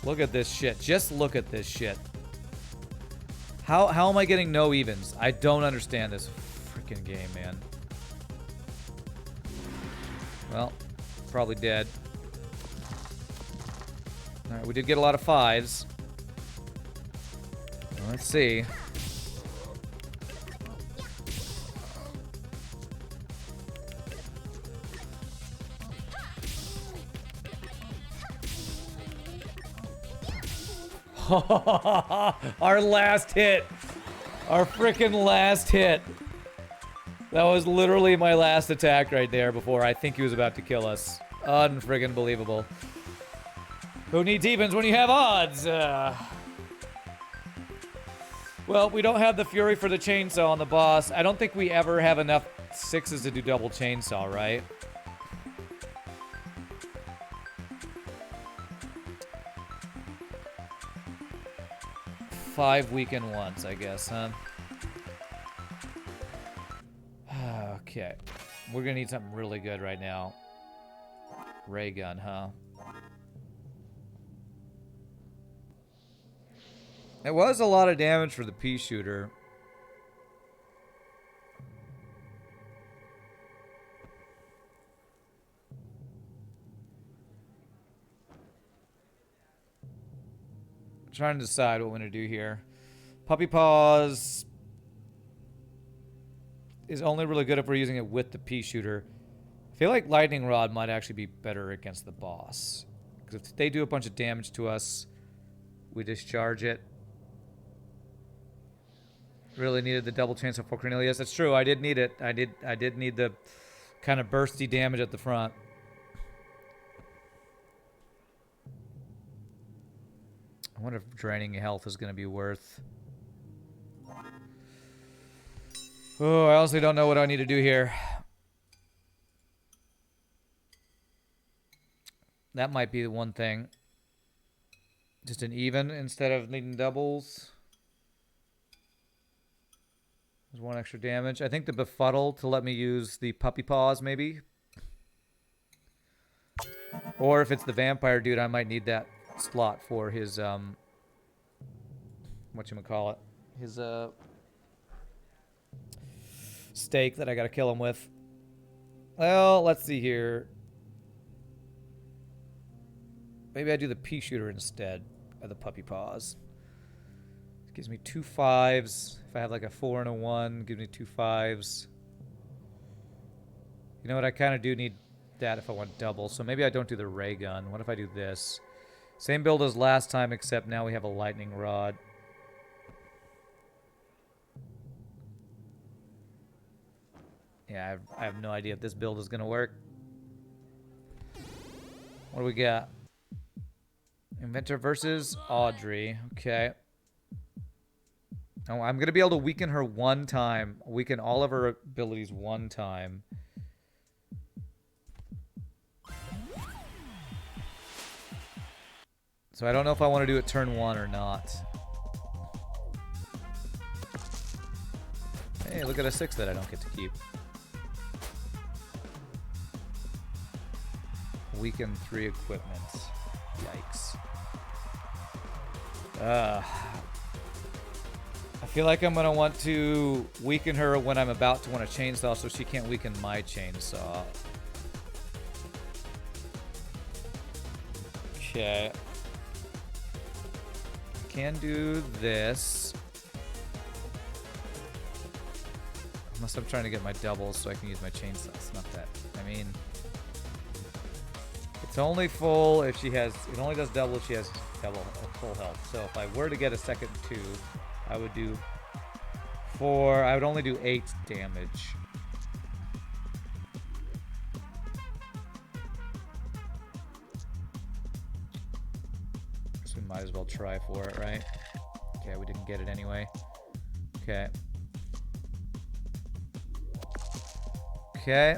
Look at this shit. Just look at this shit. How am I getting no evens? I don't understand this freaking game, man. Well, probably dead. Alright, we did get a lot of 5s. Let's see. Our last hit. Our freaking last hit. That was literally my last attack right there before I think he was about to kill us. Unfriggin' believable. Who needs evens when you have odds? Well, we don't have the fury for the chainsaw on the boss. I don't think we ever have enough 6s to do double chainsaw, right? Five weaken once, I guess, huh? Okay. We're gonna need something really good right now. Ray gun, huh? It was a lot of damage for the pea shooter. I'm trying to decide what I'm gonna do here. Puppy Paws is only really good if we're using it with the pea shooter. I feel like Lightning Rod might actually be better against the boss. Because if they do a bunch of damage to us, we discharge it. Really needed the double chainsaw for Cornelius. That's true. I did need it. I did need the kind of bursty damage at the front. I wonder if draining health is going to be worth. Oh, I honestly don't know what I need to do here. That might be the one thing. Just an even instead of needing doubles. There's one extra damage. I think the befuddle to let me use the puppy paws, maybe. Or if it's the vampire dude, I might need that slot for his whatchamacallit, his steak that I gotta kill him with. Well, let's see here. Maybe I do the pea shooter instead of the puppy paws. It gives me 2 5s. If I have like a 4 and a 1, gives me 2 5s. You know what? I kind of do need that if I want double. So maybe I don't do the ray gun. What if I do this? Same build as last time, except now we have a lightning rod. Yeah, I have no idea if this build is going to work. What do we got? Inventor versus Audrey. Okay. Oh, I'm going to be able to weaken her one time. Weaken all of her abilities one time. So I don't know if I want to do it turn 1 or not. Hey, look at a 6 that I don't get to keep. Weaken 3 equipment. Yikes. I feel like I'm going to want to weaken her when I'm about to want a chainsaw so she can't weaken my chainsaw. Okay. Can do this. Unless I'm trying to get my doubles so I can use my chainsaw. It's not that. I mean, it's only full if she has. It only does double if she has double full health. So if I were to get a second 2, I would do 4. I would only do 8 damage. So we might as well try for it, right? Okay, we didn't get it anyway. Okay. Okay.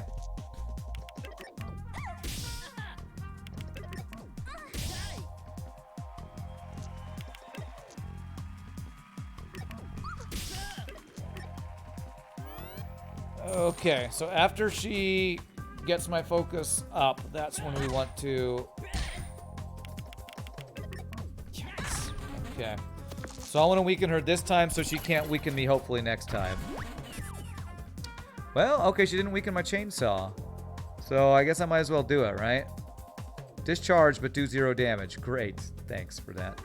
Okay, so after she gets my focus up, that's when we want to... Yes. Okay. So I want to weaken her this time so she can't weaken me hopefully next time. Well, okay, she didn't weaken my chainsaw. So I guess I might as well do it, right? Discharge, but do 0 damage. Great. Thanks for that.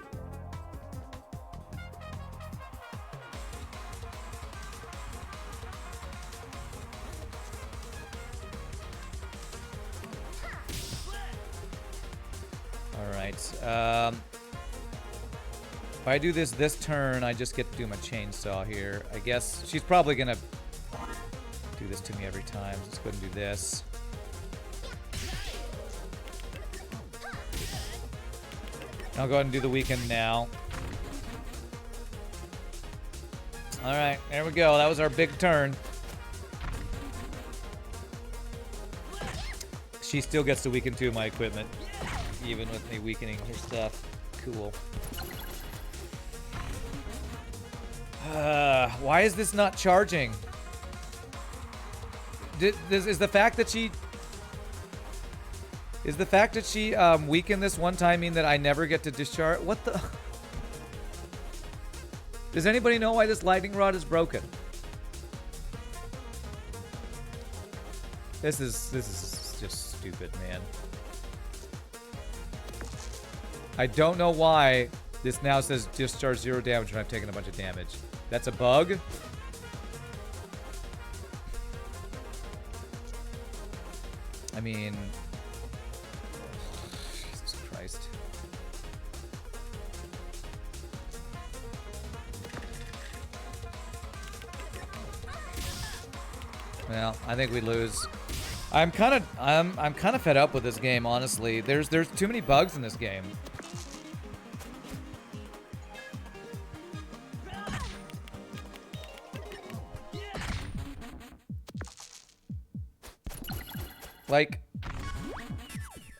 Alright. If I do this turn, I just get to do my chainsaw here. I guess she's probably going to do this to me every time. Let's go ahead and do this. I'll go ahead and do the weekend now. Alright, there we go. That was our big turn. She still gets to weaken 2 of my equipment, even with me weakening her stuff. Cool. Why is this not charging? Is the fact that she... Is the fact that she weakened this one time mean that I never get to discharge? What the? Does anybody know why this lightning rod is broken? This is just stupid, man. I don't know why this now says discharge 0 damage when I've taken a bunch of damage. That's a bug? I mean... Jesus Christ. Well, I think we lose. I'm kind of fed up with this game, honestly. There's too many bugs in this game. Like,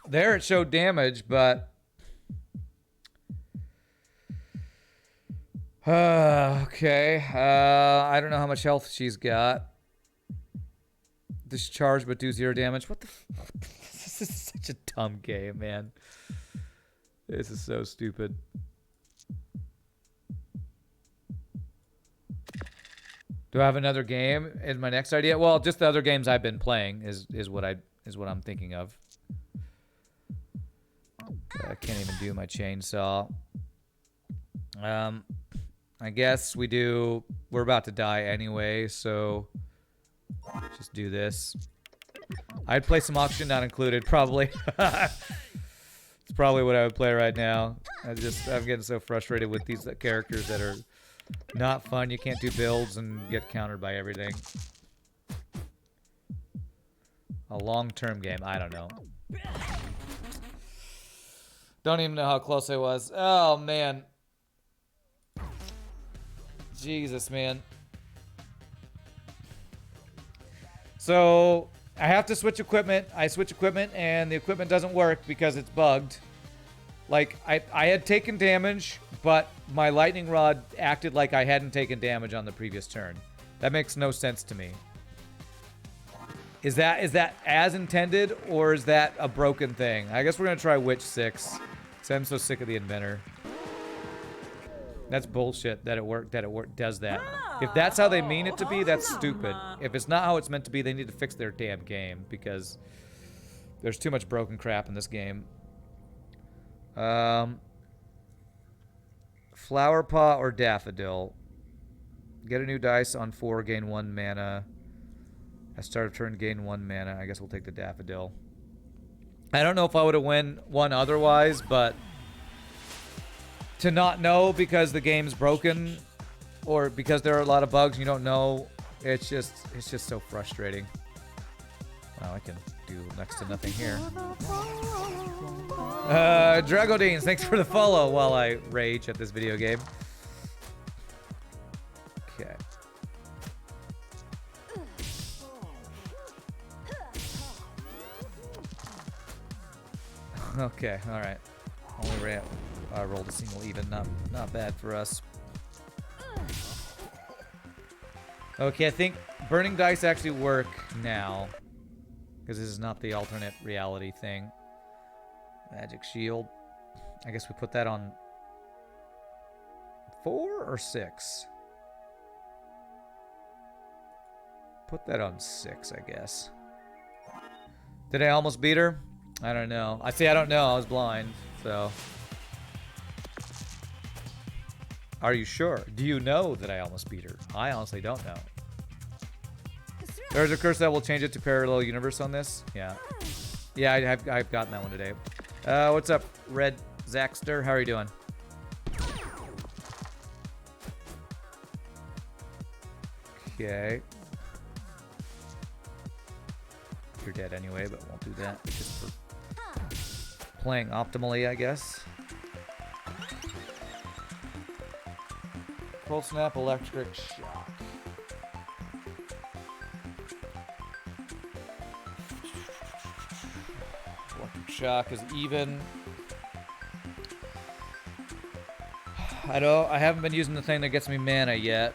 there it showed damage, but... okay. I don't know how much health she's got. Discharge, but do 0 damage. What the... This is such a dumb game, man. This is so stupid. Do I have another game? Is my next idea? Well, just the other games I've been playing is what I'm thinking of. I can't even do my chainsaw. I guess we're about to die anyway, so just do this. I'd play some Auction Not Included, probably. It's probably what I would play right now. I'm getting so frustrated with these characters that are not fun. You can't do builds and get countered by everything. A long-term game. I don't know. Don't even know how close I was. Oh, man. Jesus, man. So, I have to switch equipment. I switch equipment, and the equipment doesn't work because it's bugged. Like, I had taken damage, but my lightning rod acted like I hadn't taken damage on the previous turn. That makes no sense to me. Is that as intended, or is that a broken thing? I guess we're gonna try Witch 6. Cause I'm so sick of the Inventor. That's bullshit that it does that. If that's how they mean it to be, that's stupid. If it's not how it's meant to be, they need to fix their damn game, because there's too much broken crap in this game. Flower Pot or Daffodil. Get a new dice on 4, gain 1 mana. At start of turn, gain 1 mana. I guess we'll take the Daffodil. I don't know if I would have won otherwise, but to not know because the game's broken or because there are a lot of bugs and you don't know, it's just so frustrating. Wow, I can do next to nothing here. Dragodines, thanks for the follow while I rage at this video game. Okay. Okay, alright. Only rolled a single even, not bad for us. Okay, I think burning dice actually work now. Because this is not the alternate reality thing. Magic shield. I guess we put that on 4 or 6? Put that on 6, I guess. Did I almost beat her? I don't know. I don't know. I was blind, so. Are you sure? Do you know that I almost beat her? I honestly don't know. There's a curse that will change it to parallel universe on this. Yeah. Yeah, I've gotten that one today. What's up, Red Zaxter? How are you doing? Okay. You're dead anyway, but won't do that. Just for playing optimally, I guess. Cold snap, electric shock. Electric shock is even. I haven't been using the thing that gets me mana yet.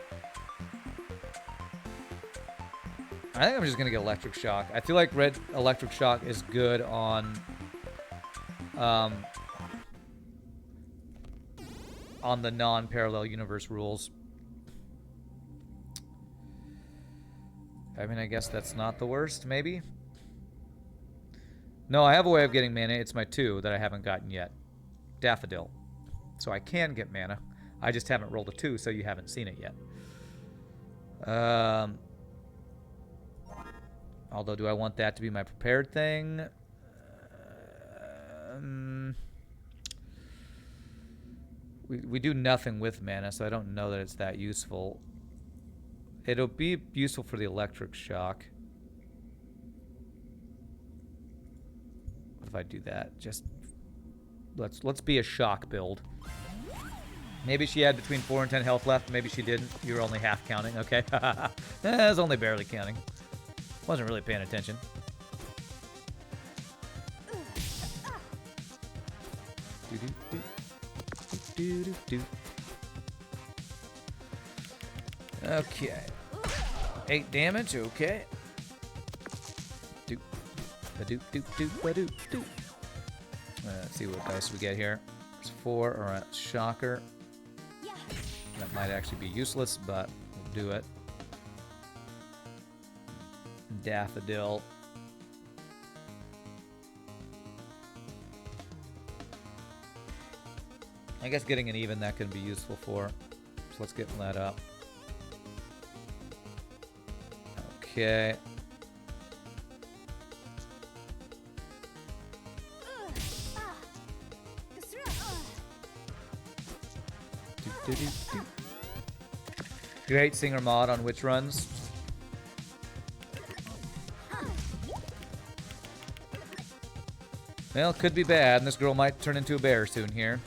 I think I'm just gonna get electric shock. I feel like red electric shock is good on the non-parallel universe rules. I mean, I guess that's not the worst, maybe? No, I have a way of getting mana. It's my 2 that I haven't gotten yet. Daffodil. So I can get mana. I just haven't rolled a 2, so you haven't seen it yet. Although, do I want that to be my prepared thing? We do nothing with mana, so I don't know that it's that useful. It'll be useful for the electric shock. What if I do that? Just let's be a shock build. Maybe she had between 4 and 10 health left. Maybe she didn't. You were only half counting. Okay. I was only barely counting. Wasn't really paying attention. Okay. 8 damage. Okay. Let's see what dice we get here. There's 4 or a shocker. That might actually be useless, but we'll do it. Daffodil. I guess getting an even that can be useful for. So let's get that up. Okay. Great singer mod on which runs? Well, it could be bad, and this girl might turn into a bear soon here.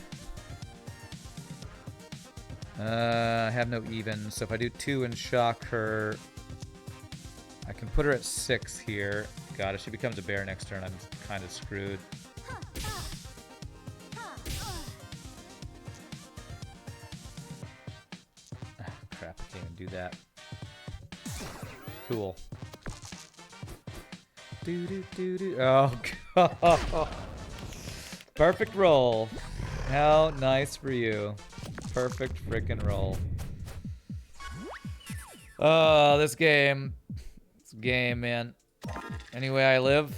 I have no even, so if I do 2 and shock her, I can put her at 6 here. God, if she becomes a bear next turn, I'm kind of screwed. Crap, I can't even do that. Cool. Oh, God. Perfect roll. How nice for you. Perfect frickin' roll. Oh, this game. This game, man. Anyway I live.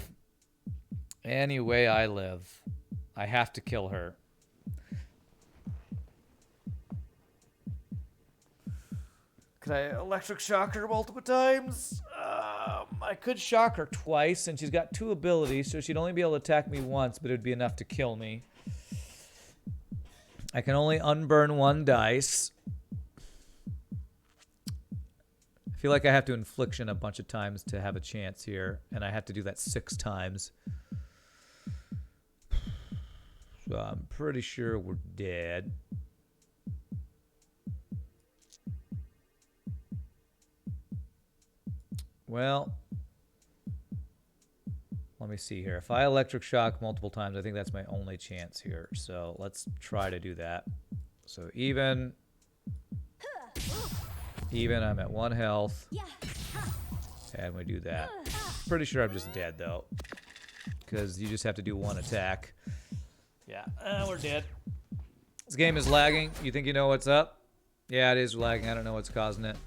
Anyway I live. I have to kill her. Could I electric shock her multiple times? I could shock her twice, and she's got 2 abilities, so she'd only be able to attack me once, but it would be enough to kill me. I can only unburn 1 dice. I feel like I have to infliction a bunch of times to have a chance here, and I have to do that 6 times. So I'm pretty sure we're dead. Well, let me see here. If I electric shock multiple times, I think that's my only chance here. So let's try to do that. So even. Even, I'm at 1 health. And we do that. Pretty sure I'm just dead, though. Because you just have to do 1 attack. Yeah, we're dead. This game is lagging. You think you know what's up? Yeah, it is lagging. I don't know what's causing it.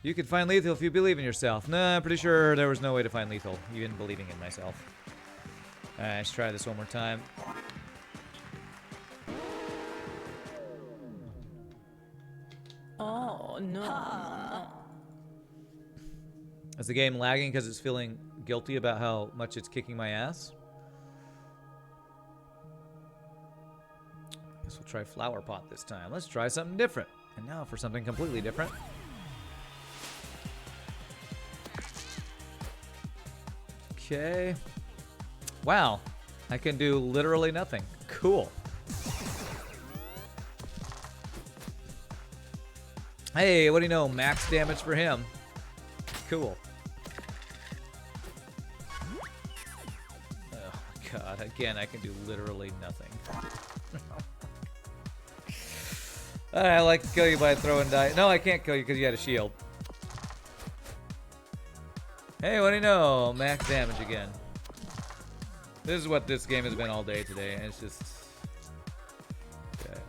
You can find lethal if you believe in yourself. Nah, I'm pretty sure there was no way to find lethal, even believing in myself. Alright, let's try this one more time. Oh, no. Is the game lagging because it's feeling guilty about how much it's kicking my ass? Guess we'll try Flower Pot this time. Let's try something different. And now for something completely different. Okay. Wow. I can do literally nothing. Cool. Hey, what do you know? Max damage for him. Cool. Oh my god. Again, I can do literally nothing. I like to kill you by throwing dice. No, I can't kill you because you had a shield. Hey, what do you know? Max damage again. This is what this game has been all day today, and it's just. Okay.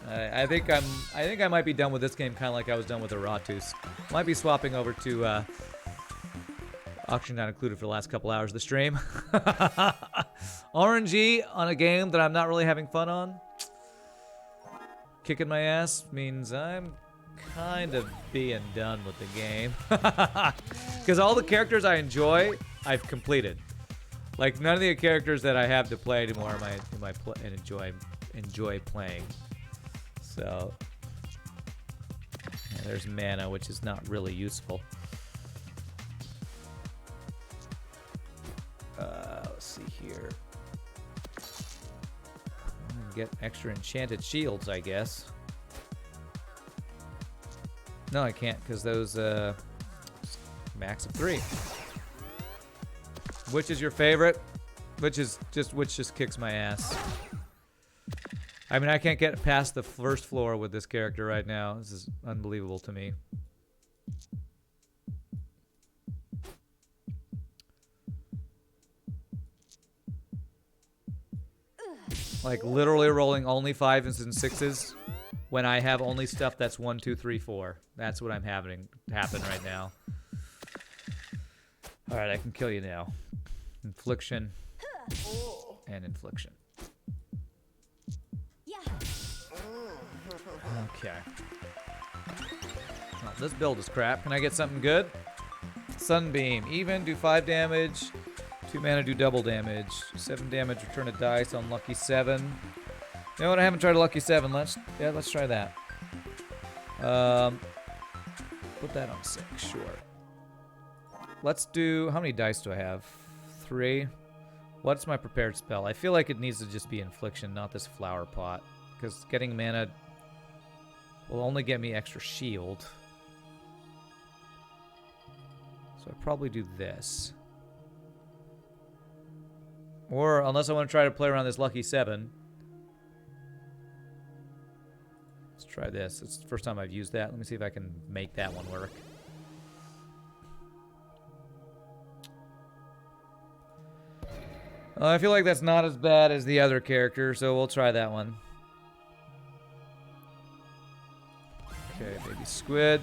I think I might be done with this game, kind of like I was done with the Ratus. Might be swapping over to auction not included for the last couple hours of the stream. RNG on a game that I'm not really having fun on. Kicking my ass means I'm kind of being done with the game. Because all the characters I enjoy, I've completed. Like, none of the characters that I have to play anymore am enjoy playing. So, yeah, there's mana, which is not really useful. Let's see here. Get extra enchanted shields, I guess. No, I can't, because those, max of 3. Which is your favorite? Which just kicks my ass. I mean, I can't get past the first floor with this character right now. This is unbelievable to me. Like, literally rolling only 5s and 6s when I have only stuff that's 1, 2, 3, 4. That's what I'm having happen right now. Alright, I can kill you now. Infliction. And infliction. Okay. Well, this build is crap. Can I get something good? Sunbeam. Even, do 5 damage. 2 mana, do double damage. 7 damage, return a dice on lucky 7. You know what? I haven't tried a lucky 7. Let's try that. Put that on 6, sure. Let's do, how many dice do I have? 3. What's my prepared spell? I feel like it needs to just be infliction, not this flower pot. Because getting mana will only get me extra shield. So I probably do this. Or, unless I want to try to play around this lucky 7. Let's try this. It's the first time I've used that. Let me see if I can make that one work. I feel like that's not as bad as the other character, so we'll try that one. Okay, baby squid.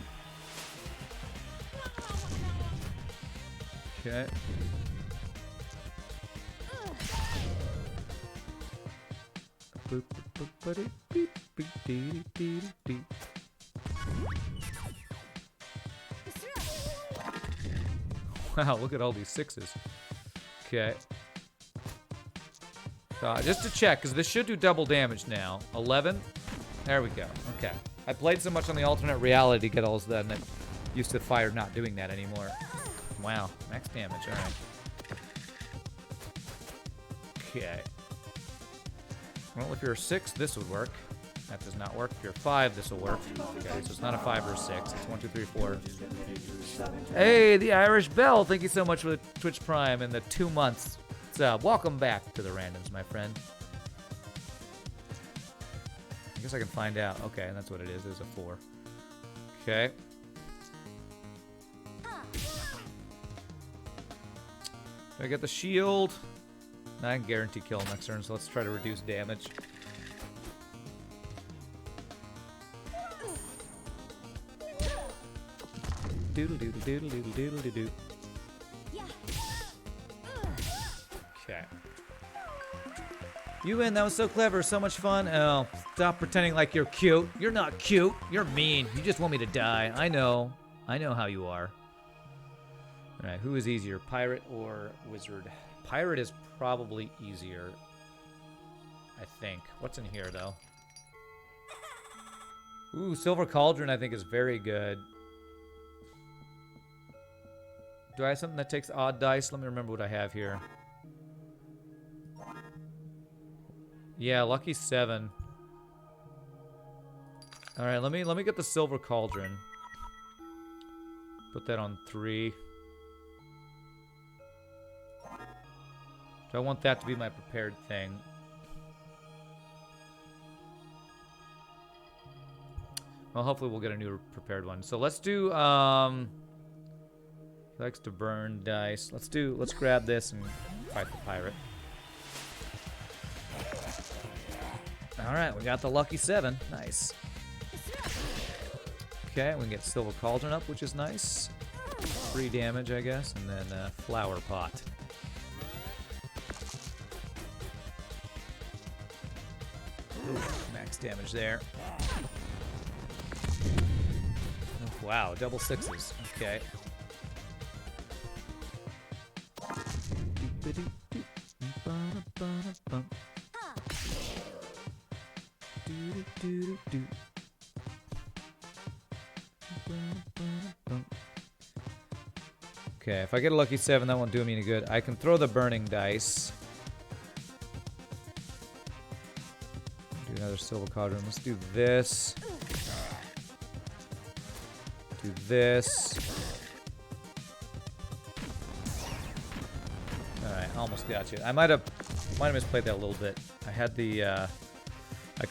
Okay. Wow, look at all these 6s. Okay. Just to check, because this should do double damage now. 11? There we go. Okay. I played so much on the alternate reality to get all of that, and I'm used to fire not doing that anymore. Wow. Max damage. All right. Okay. Well, if you're a 6, this would work. That does not work. If you're a 5, this will work. Okay, so it's not a 5 or a 6. It's 1, 2, 3, 4. Hey, the Irish Bell. Thank you so much for the Twitch Prime and the 2 months. Welcome back to the randoms, my friend. I guess I can find out. Okay, and that's what it is. It's a 4. Okay. Do I get the shield? I can guarantee kill next turn, so let's try to reduce damage. Doodle doodle doodle doodle doodle doodle. Okay. You win. That was so clever. So much fun. Oh, stop pretending like you're cute. You're not cute. You're mean. You just want me to die. I know. I know how you are. All right. Who is easier, pirate or wizard? Pirate is probably easier, I think. What's in here, though? Ooh, Silver Cauldron, I think, is very good. Do I have something that takes odd dice? Let me remember what I have here. Yeah, lucky 7. All right, let me get the Silver Cauldron. Put that on 3. Do I want that to be my prepared thing? Well, hopefully we'll get a new prepared one. So let's do, he likes to burn dice. Let's grab this and fight the pirate. All right, we got the lucky 7. Nice. Okay, we can get Silver Cauldron up, which is nice. 3 damage, I guess, and then Flower Pot. Ooh, max damage there. Oh, wow, double 6s. Okay. Okay, if I get a lucky 7, that won't do me any good. I can throw the burning dice. Do another Silver Cauldron. Let's do this. Do this. Alright, almost got you. I might have misplayed that a little bit. I had the, I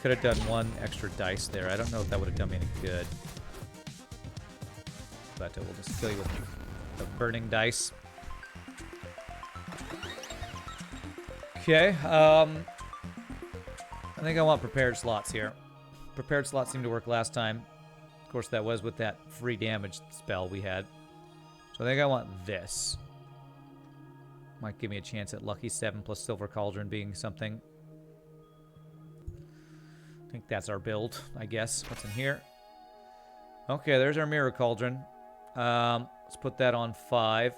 could have done 1 extra dice there. I don't know if that would have done me any good. But we'll just kill you with the burning dice. Okay, I think I want prepared slots here. Prepared slots seemed to work last time. Of course, that was with that free damage spell we had. So I think I want this. Might give me a chance at lucky 7 plus Silver Cauldron being something. I think that's our build, I guess. What's in here? Okay, there's our Mirror Cauldron. Let's put that on 5.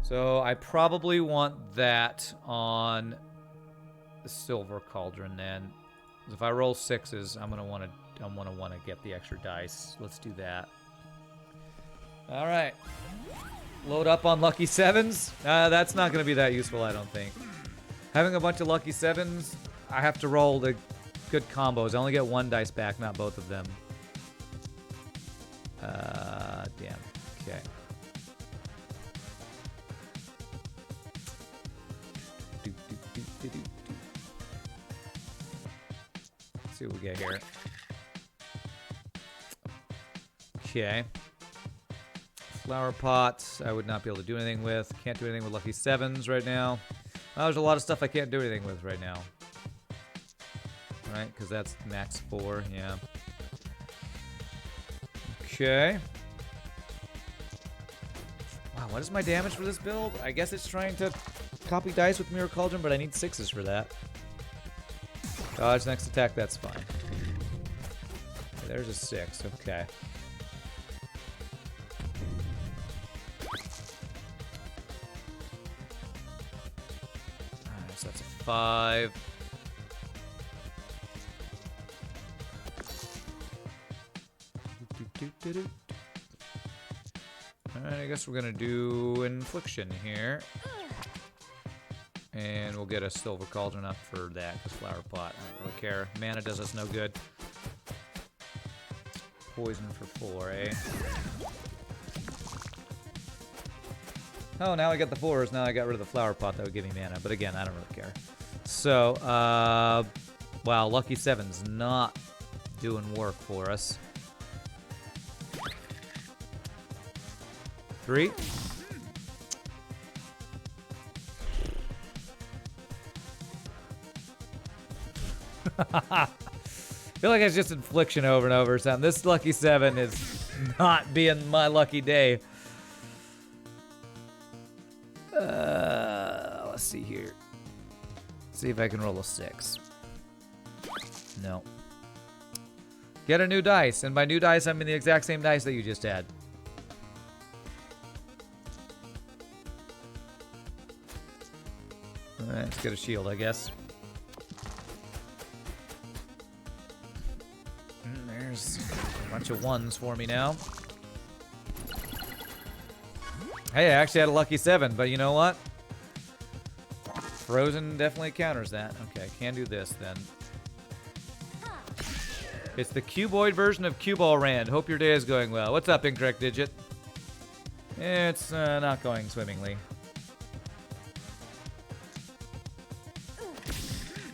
So I probably want that on the Silver Cauldron then. If I roll 6s, I'm gonna want to get the extra dice. Let's do that. All right. Load up on lucky 7s. That's not gonna be that useful, I don't think. Having a bunch of lucky 7s, I have to roll the good combos. I only get 1 dice back, not both of them. Damn. Okay. Let's see what we get here. Okay. Flower pots, I would not be able to do anything with. Can't do anything with lucky 7s right now. There's a lot of stuff I can't do anything with right now. Right, because that's max 4, yeah. Okay. Wow, what is my damage for this build? I guess it's trying to copy dice with Mirror Cauldron, but I need 6s for that. Dodge next attack, that's fine. Okay, there's a 6, okay. Alright, so that's a 5. Alright, I guess we're gonna do Infliction here. And we'll get a Silver Cauldron up for that, because Flower Pot, I don't really care. Mana does us no good. Poison for 4, eh? Oh, now I got the 4s. Now I got rid of the Flower Pot that would give me mana. But again, I don't really care. So, Wow, lucky 7's not doing work for us. 3. I feel like it's just infliction over and over or something. This lucky 7 is not being my lucky day. Let's see here. See if I can roll a 6. No. Get a new dice. And by new dice, I mean the exact same dice that you just had. Alright, let's get a shield, I guess. There's a bunch of 1s for me now. Hey, I actually had a lucky 7, but you know what? Frozen definitely counters that. Okay, can do this then. It's the cuboid version of Cue Ball Rand. Hope your day is going well. What's up, Incorrect Digit? It's not going swimmingly.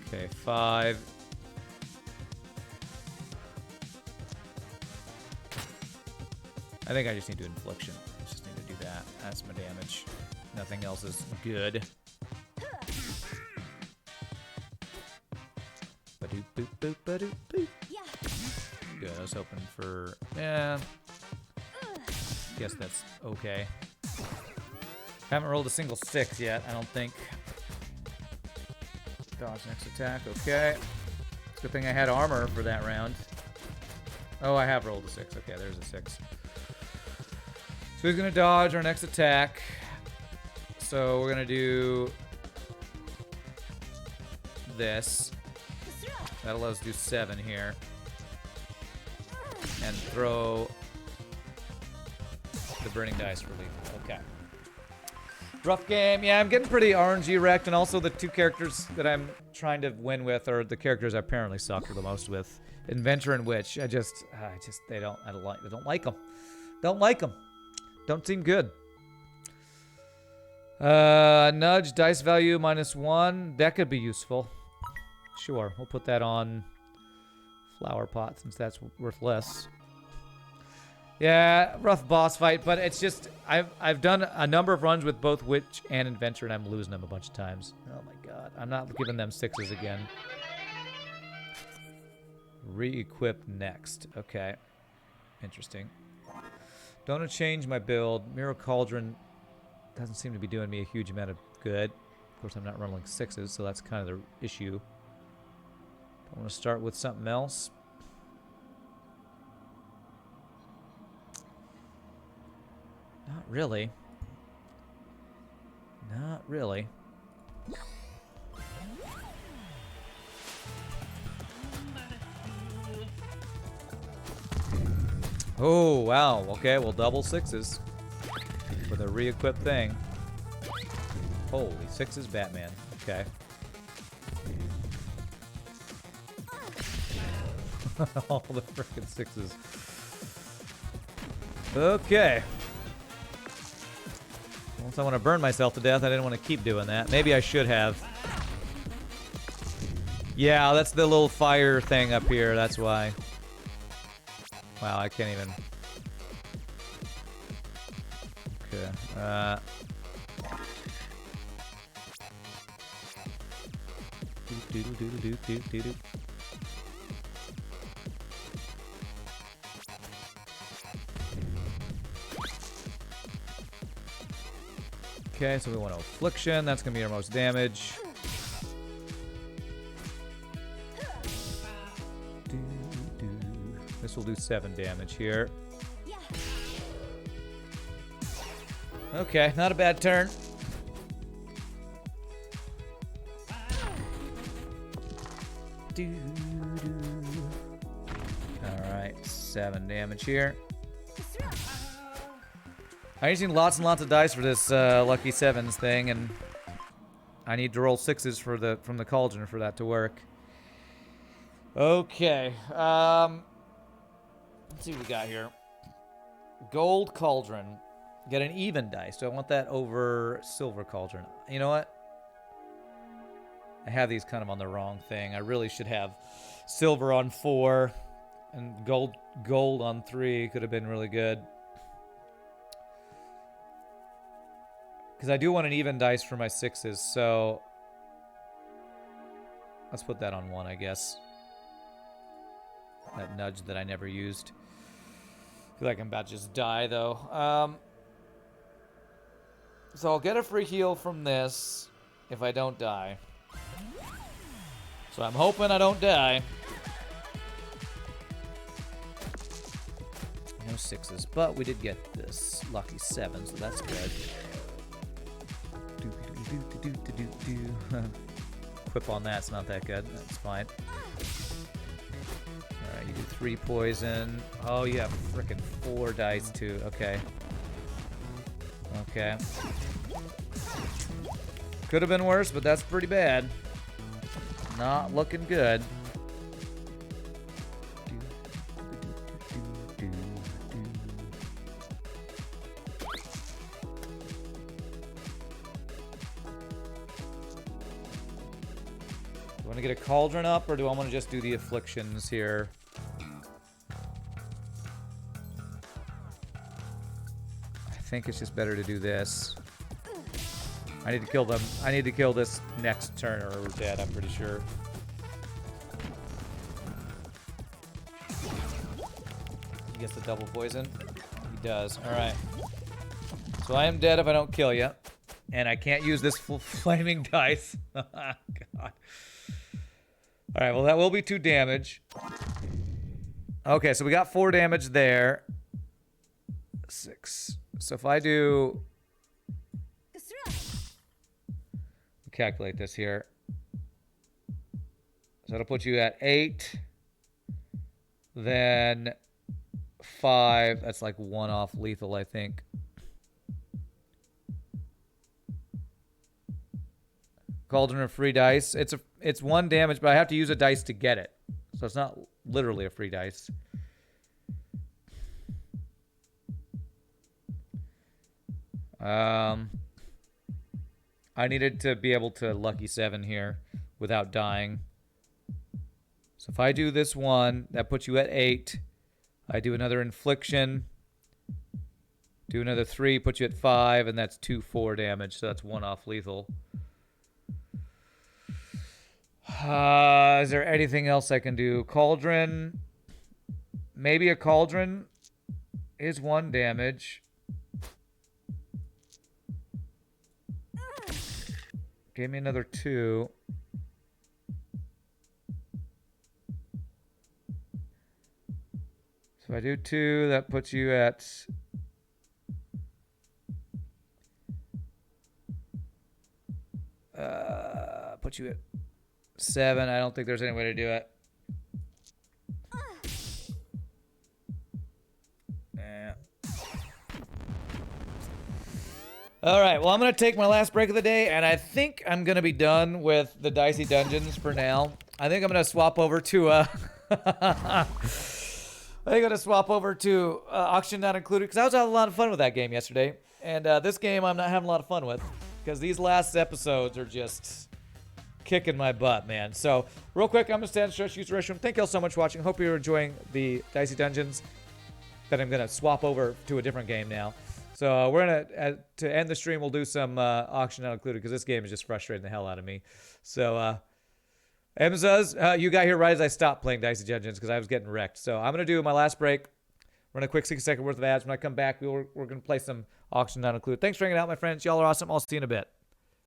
Okay, 5. I think I just need to infliction. I just need to do that. That's my damage. Nothing else is good. Ba-doop, boop, boop, ba-doop, boop. Good, I was hoping for... Yeah. Guess that's okay. Haven't rolled a single 6 yet, I don't think. Dodge next attack, okay. Good thing I had armor for that round. Oh, I have rolled a 6. Okay, there's a 6. So he's gonna dodge our next attack. So we're gonna do this. That'll let us do 7 here. And throw the burning dice for lethal. Okay. Rough game. Yeah, I'm getting pretty RNG wrecked, and also the 2 characters that I'm trying to win with are the characters I apparently suck the most with. Inventor and Witch. I don't like them. Don't like them. Don't seem good. Nudge, dice value -1. That could be useful. Sure, we'll put that on Flower Pot since that's worth less. Yeah, rough boss fight, but it's just I've done a number of runs with both Witch and Inventor, and I'm losing them a bunch of times. Oh my god, I'm not giving them 6s again. Re-equip next. Okay, interesting. Don't want to change my build. Mirror Cauldron doesn't seem to be doing me a huge amount of good. Of course, I'm not rolling 6s, so that's kind of the issue. I want to start with something else. Not really. Not really. Oh, wow. Okay, well, double 6s with a re-equip thing. Holy 6s Batman. Okay. All the frickin' 6s. Okay. Once I want to burn myself to death, I didn't want to keep doing that. Maybe I should have. Yeah, that's the little fire thing up here. That's why. Wow, I can't even. Okay. Okay, so we want Affliction. That's going to be our most damage. This will do 7 damage here. Okay, not a bad turn. Alright, 7 damage here. I'm using lots and lots of dice for this lucky 7s thing, and I need to roll 6s for from the cauldron for that to work. Okay. Let's see what we got here. Gold cauldron. Get an even dice. Do I want that over silver cauldron? You know what? I have these kind of on the wrong thing. I really should have silver on 4 and gold on 3. Could have been really good. Because I do want an even dice for my 6s, so let's put that on 1, I guess. That nudge that I never used. I feel like I'm about to just die, though. So I'll get a free heal from this if I don't die. So I'm hoping I don't die. No 6s, but we did get this lucky 7, so that's good. Quip on that's not that good. That's fine. Alright, you do 3 poison. Oh, you have frickin' 4 dice too. Okay. Okay. Could have been worse, but that's pretty bad. Not looking good. Do I want to get a cauldron up, or do I want to just do the afflictions here? I think it's just better to do this. I need to kill them. I need to kill this next turn or we're dead, I'm pretty sure. He gets the double poison. He does. Alright. So I am dead if I don't kill you. And I can't use this flaming dice. God. Alright, well that will be 2 damage. Okay, so we got 4 damage there. 6. So if I do... calculate this here. So that'll put you at 8. Then 5. That's like 1 off lethal, I think. Cauldron of free dice. It's 1 damage, but I have to use a dice to get it. So it's not literally a free dice. I needed to be able to lucky 7 here without dying. So if I do this 1, that puts you at 8. I do another infliction. Do another 3, puts you at 5, and that's 2/4 damage. So that's 1 off lethal. Is there anything else I can do? Cauldron. Maybe a cauldron is 1 damage. Gave me another 2. So if I do 2, that puts you at... puts you at 7. I don't think there's any way to do it. All right, well, I'm going to take my last break of the day, and I think I'm going to be done with the Dicey Dungeons for now. I think I'm going to swap over to, I think I'm going to swap over to Auction Not Included, because I was having a lot of fun with that game yesterday. And this game I'm not having a lot of fun with, because these last episodes are just kicking my butt, man. So, real quick, I'm going to stand, stretch, use the restroom. Thank you all so much for watching. Hope you're enjoying the Dicey Dungeons. Then I'm going to swap over to a different game now. So we're gonna to end the stream. We'll do some Auction Not Included because this game is just frustrating the hell out of me. So Emzas, you got here right as I stopped playing Dicey Dungeons because I was getting wrecked. So I'm gonna do my last break. Run a quick 60-second worth of ads. When I come back, we're gonna play some Auction Not Included. Thanks for hanging out, my friends. Y'all are awesome. I'll see you in a bit.